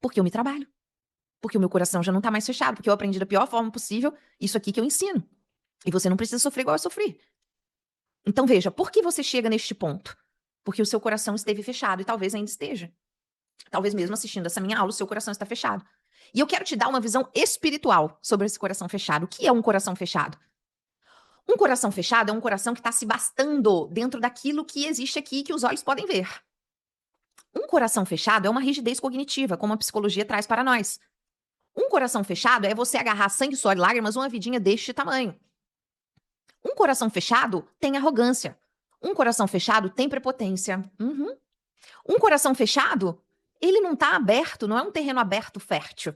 Porque eu me trabalho. Porque o meu coração já não tá mais fechado, porque eu aprendi da pior forma possível isso aqui que eu ensino. E você não precisa sofrer igual eu sofri. Então veja, por que você chega neste ponto? Porque o seu coração esteve fechado e talvez ainda esteja. Talvez mesmo assistindo essa minha aula, o seu coração está fechado. E eu quero te dar uma visão espiritual sobre esse coração fechado. O que é um coração fechado? Um coração fechado é um coração que está se bastando dentro daquilo que existe aqui que os olhos podem ver. Um coração fechado é uma rigidez cognitiva, como a psicologia traz para nós. Um coração fechado é você agarrar sangue, suor e lágrimas uma vidinha deste tamanho. Um coração fechado tem arrogância. Um coração fechado tem prepotência. Uhum. Um coração fechado, ele não tá aberto, não é um terreno aberto fértil.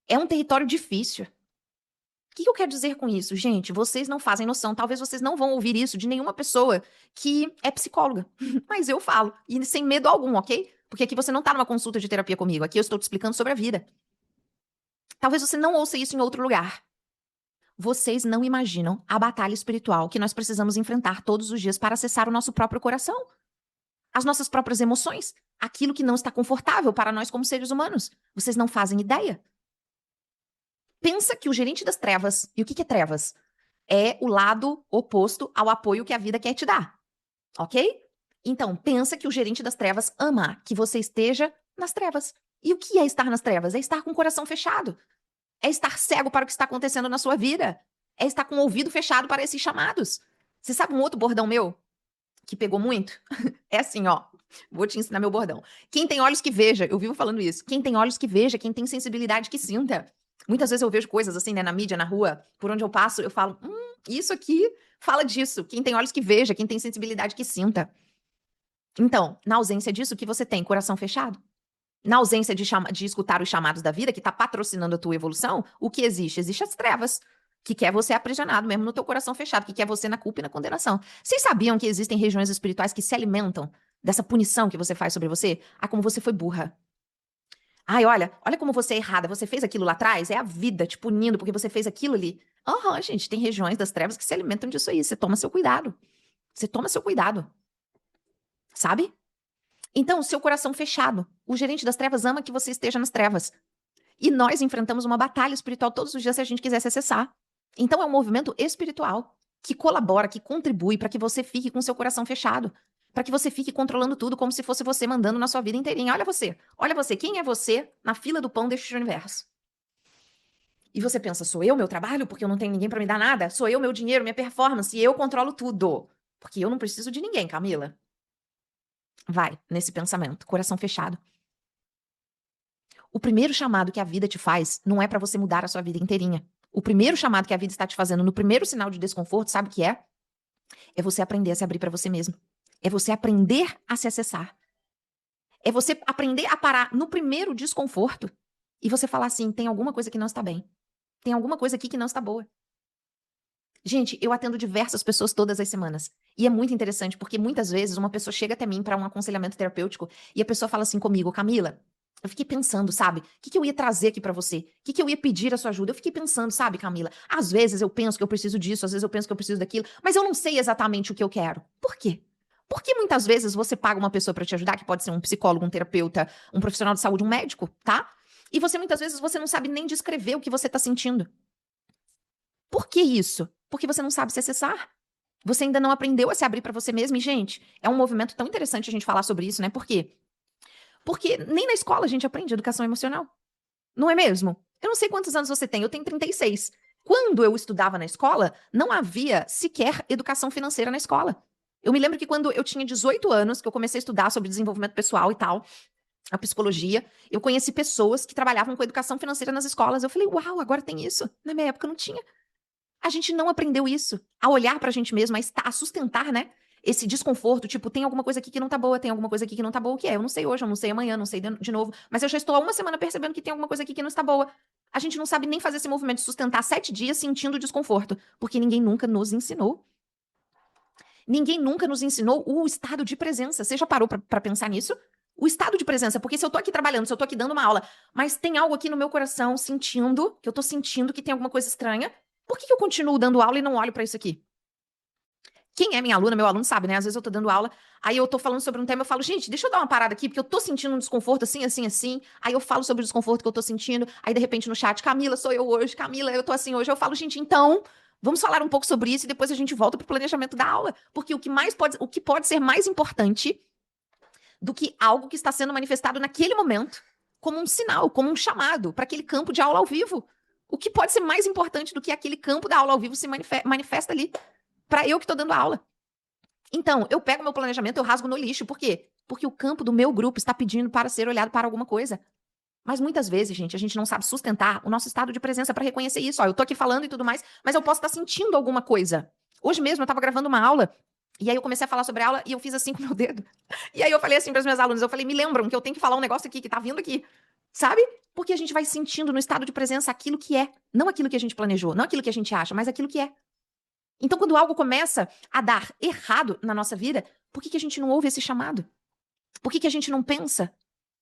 É um território difícil. O que eu quero dizer com isso? Gente, vocês não fazem noção. Talvez vocês não vão ouvir isso de nenhuma pessoa que é psicóloga. Mas eu falo. E sem medo algum, ok? Porque aqui você não tá numa consulta de terapia comigo. Aqui eu estou te explicando sobre a vida. Talvez você não ouça isso em outro lugar. Vocês não imaginam a batalha espiritual que nós precisamos enfrentar todos os dias para acessar o nosso próprio coração. As nossas próprias emoções. Aquilo que não está confortável para nós como seres humanos. Vocês não fazem ideia. Pensa que o gerente das trevas, e o que é trevas? É o lado oposto ao apoio que a vida quer te dar, ok? Então, pensa que o gerente das trevas ama que você esteja nas trevas. E o que é estar nas trevas? É estar com o coração fechado. É estar cego para o que está acontecendo na sua vida. É estar com o ouvido fechado para esses chamados. Você sabe um outro bordão meu que pegou muito? É assim, ó. Vou te ensinar meu bordão. Quem tem olhos que veja, eu vivo falando isso. Quem tem olhos que veja, quem tem sensibilidade que sinta. Muitas vezes eu vejo coisas assim, né, na mídia, na rua, por onde eu passo, eu falo, isso aqui fala disso. Quem tem olhos que veja, quem tem sensibilidade que sinta. Então, na ausência disso, o que você tem? Coração fechado? Na ausência de escutar os chamados da vida, que está patrocinando a tua evolução, o que existe? Existe as trevas, que quer você aprisionado mesmo no teu coração fechado, que quer você na culpa e na condenação. Vocês sabiam que existem regiões espirituais que se alimentam dessa punição que você faz sobre você? Ah, como você foi burra. Ai, olha como você é errada. Você fez aquilo lá atrás? É a vida te punindo porque você fez aquilo ali. Aham, gente, tem regiões das trevas que se alimentam disso aí. Você toma seu cuidado. Você toma seu cuidado. Sabe? Então, o seu coração fechado. O gerente das trevas ama que você esteja nas trevas. E nós enfrentamos uma batalha espiritual todos os dias se a gente quisesse acessar. Então, é um movimento espiritual que colabora, que contribui para que você fique com seu coração fechado. Para que você fique controlando tudo como se fosse você mandando na sua vida inteirinha. Olha você, quem é você na fila do pão deste universo? E você pensa, sou eu meu trabalho porque eu não tenho ninguém para me dar nada? Sou eu meu dinheiro, minha performance e eu controlo tudo. Porque eu não preciso de ninguém, Camila. Vai nesse pensamento, coração fechado. O primeiro chamado que a vida te faz não é para você mudar a sua vida inteirinha. O primeiro chamado que a vida está te fazendo no primeiro sinal de desconforto, sabe o que é? É você aprender a se abrir para você mesmo. É você aprender a se acessar. É você aprender a parar no primeiro desconforto e você falar assim, tem alguma coisa que não está bem. Tem alguma coisa aqui que não está boa. Gente, eu atendo diversas pessoas todas as semanas. E é muito interessante, porque muitas vezes uma pessoa chega até mim para um aconselhamento terapêutico e a pessoa fala assim comigo, Camila, eu fiquei pensando, sabe? O que eu ia trazer aqui pra você? O que eu ia pedir a sua ajuda? Eu fiquei pensando, sabe, Camila? Às vezes eu penso que eu preciso disso, às vezes eu penso que eu preciso daquilo, mas eu não sei exatamente o que eu quero. Por quê? Porque muitas vezes você paga uma pessoa pra te ajudar, que pode ser um psicólogo, um terapeuta, um profissional de saúde, um médico, tá? E você muitas vezes você não sabe nem descrever o que você tá sentindo. Por que isso? Porque você não sabe se acessar. Você ainda não aprendeu a se abrir pra você mesmo. E, gente, é um movimento tão interessante a gente falar sobre isso, né? Por quê? Porque nem na escola a gente aprende educação emocional. Não é mesmo? Eu não sei quantos anos você tem, eu tenho 36. Quando eu estudava na escola, não havia sequer educação financeira na escola. Eu me lembro que quando eu tinha 18 anos, que eu comecei a estudar sobre desenvolvimento pessoal e tal, a psicologia, eu conheci pessoas que trabalhavam com educação financeira nas escolas. Eu falei, uau, agora tem isso. Na minha época não tinha. A gente não aprendeu isso. A olhar pra gente mesmo, a sustentar, né? Esse desconforto, tipo, tem alguma coisa aqui que não tá boa, tem alguma coisa aqui que não tá boa, o que é? Eu não sei hoje, eu não sei amanhã, não sei de novo, mas eu já estou há uma semana percebendo que tem alguma coisa aqui que não está boa. A gente não sabe nem fazer esse movimento de sustentar 7 dias sentindo desconforto, porque ninguém nunca nos ensinou. Ninguém nunca nos ensinou o estado de presença. Você já parou pra pensar nisso? O estado de presença, porque se eu tô aqui trabalhando, se eu tô aqui dando uma aula, mas tem algo aqui no meu coração sentindo, que eu tô sentindo que tem alguma coisa estranha, por que eu continuo dando aula e não olho pra isso aqui? Quem é minha aluna, meu aluno sabe, né? Às vezes eu tô dando aula, aí eu tô falando sobre um tema, eu falo, gente, deixa eu dar uma parada aqui, porque eu tô sentindo um desconforto assim, assim, assim. Aí eu falo sobre o desconforto que eu tô sentindo, aí de repente no chat, Camila, sou eu hoje, Camila, eu tô assim hoje. Eu falo, gente, então, vamos falar um pouco sobre isso e depois a gente volta pro planejamento da aula. Porque o que pode ser mais importante do que algo que está sendo manifestado naquele momento, como um sinal, como um chamado para aquele campo de aula ao vivo. O que pode ser mais importante do que aquele campo da aula ao vivo se manifesta ali? Para eu que estou dando aula. Então, eu pego meu planejamento, eu rasgo no lixo. Por quê? Porque o campo do meu grupo está pedindo para ser olhado para alguma coisa. Mas muitas vezes, gente, a gente não sabe sustentar o nosso estado de presença para reconhecer isso. Ó, eu tô aqui falando e tudo mais, mas eu posso estar sentindo alguma coisa. Hoje mesmo eu estava gravando uma aula E aí eu comecei a falar sobre a aula e eu fiz assim com o meu dedo. E aí eu falei assim para os meus alunos, eu falei, me lembram que eu tenho que falar um negócio aqui, que tá vindo aqui, sabe? Porque a gente vai sentindo no estado de presença aquilo que é, não aquilo que a gente planejou, não aquilo que a gente acha, mas aquilo que é. Então, quando algo começa a dar errado na nossa vida, por que que a gente não ouve esse chamado? Por que que a gente não pensa?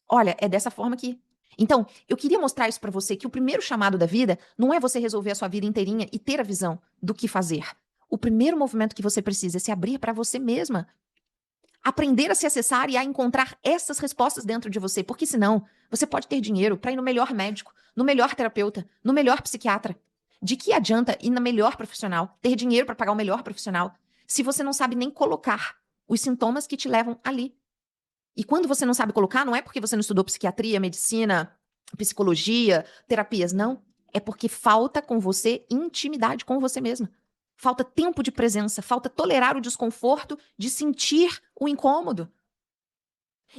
Olha, é dessa forma aqui. Então, eu queria mostrar isso pra você, que o primeiro chamado da vida não é você resolver a sua vida inteirinha e ter a visão do que fazer. O primeiro movimento que você precisa é se abrir para você mesma. Aprender a se acessar e a encontrar essas respostas dentro de você, porque senão você pode ter dinheiro para ir no melhor médico, no melhor terapeuta, no melhor psiquiatra. De que adianta ir na melhor profissional, ter dinheiro para pagar o melhor profissional, se você não sabe nem colocar os sintomas que te levam ali? E quando você não sabe colocar, não é porque você não estudou psiquiatria, medicina, psicologia, terapias, não. É porque falta com você intimidade com você mesma. Falta tempo de presença, falta tolerar o desconforto de sentir o incômodo.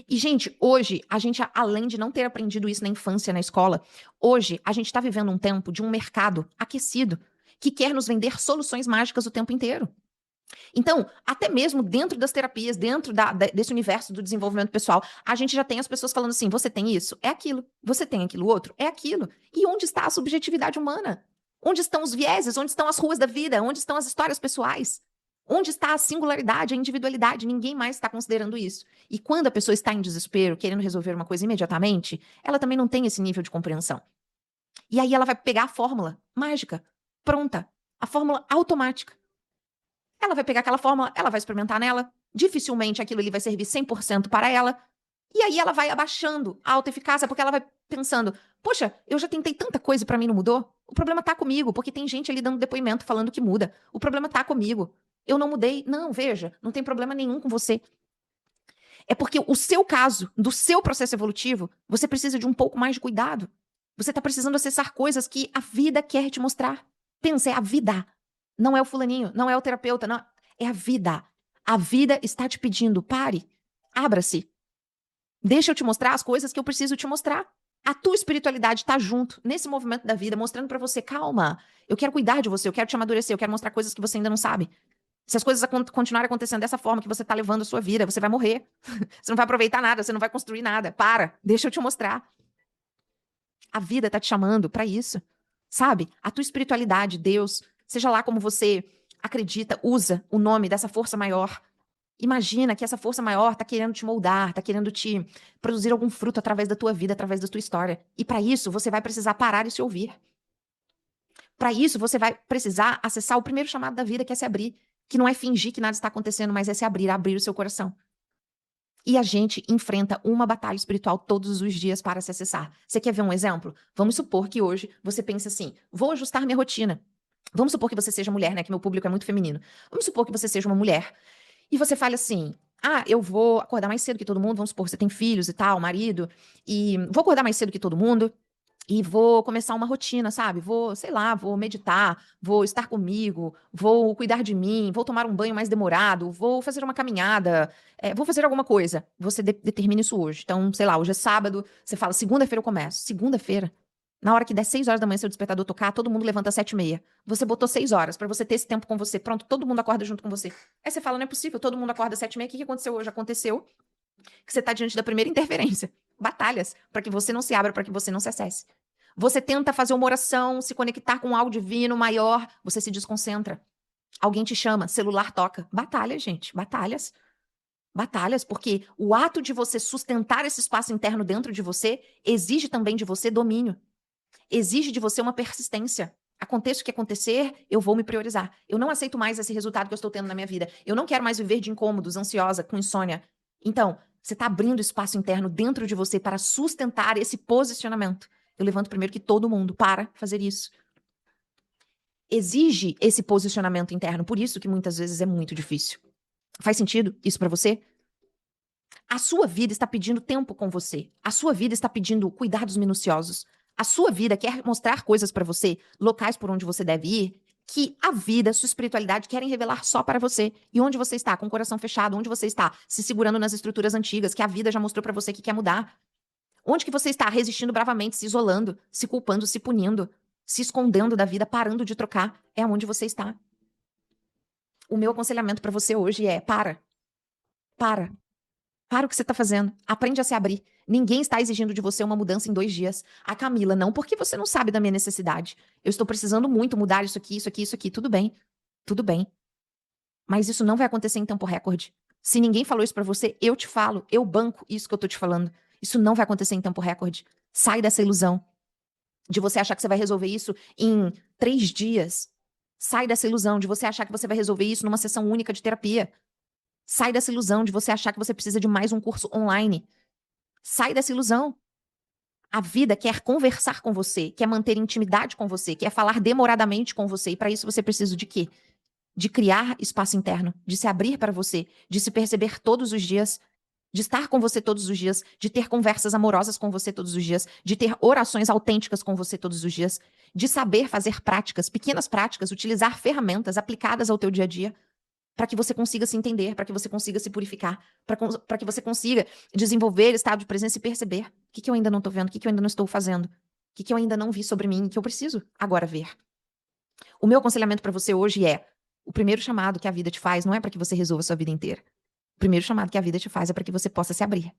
E, gente, hoje, a gente, além de não ter aprendido isso na infância, na escola, hoje a gente está vivendo um tempo de um mercado aquecido que quer nos vender soluções mágicas o tempo inteiro. Então, até mesmo dentro das terapias, dentro desse universo do desenvolvimento pessoal, a gente já tem as pessoas falando assim: você tem isso? É aquilo. Você tem aquilo outro? É aquilo. E onde está a subjetividade humana? Onde estão os vieses? Onde estão as ruas da vida? Onde estão as histórias pessoais? Onde está a singularidade, a individualidade? Ninguém mais está considerando isso. E quando a pessoa está em desespero, querendo resolver uma coisa imediatamente, ela também não tem esse nível de compreensão. E aí ela vai pegar a fórmula mágica, pronta, a fórmula automática. Ela vai pegar aquela fórmula, ela vai experimentar nela, dificilmente aquilo ali vai servir 100% para ela, e aí ela vai abaixando a autoeficácia, porque ela vai pensando, poxa, eu já tentei tanta coisa e para mim não mudou, o problema tá comigo, porque tem gente ali dando depoimento falando que muda, o problema tá comigo, eu não mudei, não, veja, não tem problema nenhum com você. É porque o seu caso, do seu processo evolutivo, você precisa de um pouco mais de cuidado. Você tá precisando acessar coisas que a vida quer te mostrar. Pensa, é a vida. Não é o fulaninho, não é o terapeuta, não. É a vida. A vida está te pedindo, pare, abra-se. Deixa eu te mostrar as coisas que eu preciso te mostrar. A tua espiritualidade está junto, nesse movimento da vida, mostrando para você, calma, eu quero cuidar de você, eu quero te amadurecer, eu quero mostrar coisas que você ainda não sabe. Se as coisas continuarem acontecendo dessa forma que você está levando a sua vida, você vai morrer. Você não vai aproveitar nada, você não vai construir nada. Para, deixa eu te mostrar. A vida está te chamando para isso. Sabe? A tua espiritualidade, Deus, seja lá como você acredita, usa o nome dessa força maior. Imagina que essa força maior está querendo te moldar, está querendo te produzir algum fruto através da tua vida, através da tua história. E para isso, você vai precisar parar e se ouvir. Para isso, você vai precisar acessar o primeiro chamado da vida, que é se abrir. Que não é fingir que nada está acontecendo, mas é se abrir, abrir o seu coração. E a gente enfrenta uma batalha espiritual todos os dias para se acessar. Você quer ver um exemplo? Vamos supor que hoje você pense assim: vou ajustar minha rotina. Vamos supor que você seja mulher, né? Que meu público é muito feminino. Vamos supor que você seja uma mulher e você fale assim: ah, eu vou acordar mais cedo que todo mundo. Vamos supor que você tem filhos e tal, marido, e vou acordar mais cedo que todo mundo. E vou começar uma rotina, sabe? Vou, sei lá, vou meditar, vou estar comigo, vou cuidar de mim, vou tomar um banho mais demorado, vou fazer uma caminhada, vou fazer alguma coisa. Você determina isso hoje. Então, sei lá, hoje é sábado, você fala, segunda-feira eu começo. Segunda-feira, na hora que der 6 horas da manhã, seu despertador tocar, todo mundo levanta às 7h30. Você botou 6 horas pra você ter esse tempo com você. Pronto, todo mundo acorda junto com você. Aí você fala, não é possível, todo mundo acorda às 7h30. O que aconteceu hoje? Aconteceu que você tá diante da primeira interferência. Batalhas, para que você não se abra, para que você não se acesse. Você tenta fazer uma oração, se conectar com algo divino maior, você se desconcentra. Alguém te chama, celular toca. Batalhas, gente, batalhas. Batalhas, porque o ato de você sustentar esse espaço interno dentro de você exige também de você domínio. Exige de você uma persistência. Aconteça o que acontecer, eu vou me priorizar. Eu não aceito mais esse resultado que eu estou tendo na minha vida. Eu não quero mais viver de incômodos, ansiosa, com insônia. Então, você está abrindo espaço interno dentro de você para sustentar esse posicionamento. Eu levanto primeiro que todo mundo para fazer isso. Exige esse posicionamento interno, por isso que muitas vezes é muito difícil. Faz sentido isso para você? A sua vida está pedindo tempo com você. A sua vida está pedindo cuidados minuciosos. A sua vida quer mostrar coisas para você, locais por onde você deve ir, que a vida, sua espiritualidade querem revelar só para você. E onde você está, com o coração fechado, onde você está se segurando nas estruturas antigas que a vida já mostrou para você que quer mudar. Onde que você está resistindo bravamente, se isolando, se culpando, se punindo, se escondendo da vida, parando de trocar. É onde você está. O meu aconselhamento pra você hoje é: para. Para o que você tá fazendo. Aprende a se abrir. Ninguém está exigindo de você uma mudança em 2 dias. A Camila, não, porque você não sabe da minha necessidade. Eu estou precisando muito mudar isso aqui, isso aqui, isso aqui. Tudo bem. Tudo bem. Mas isso não vai acontecer em tempo recorde. Se ninguém falou isso pra você, eu te falo, eu banco isso que eu tô te falando. Isso não vai acontecer em tempo recorde. Sai dessa ilusão de você achar que você vai resolver isso em 3 dias. Sai dessa ilusão de você achar que você vai resolver isso numa sessão única de terapia. Sai dessa ilusão de você achar que você precisa de mais um curso online. Sai dessa ilusão. A vida quer conversar com você, quer manter intimidade com você, quer falar demoradamente com você. E para isso você precisa de quê? De criar espaço interno, de se abrir para você, de se perceber todos os dias, de estar com você todos os dias, de ter conversas amorosas com você todos os dias, de ter orações autênticas com você todos os dias, de saber fazer práticas, pequenas práticas, utilizar ferramentas aplicadas ao teu dia a dia, para que você consiga se entender, para que você consiga se purificar, para que você consiga desenvolver estado de presença e perceber o que eu ainda não estou vendo, o que eu ainda não estou fazendo, o que eu ainda não vi sobre mim, que eu preciso agora ver. O meu aconselhamento para você hoje é: o primeiro chamado que a vida te faz não é para que você resolva a sua vida inteira. O primeiro chamado que a vida te faz é para que você possa se abrir.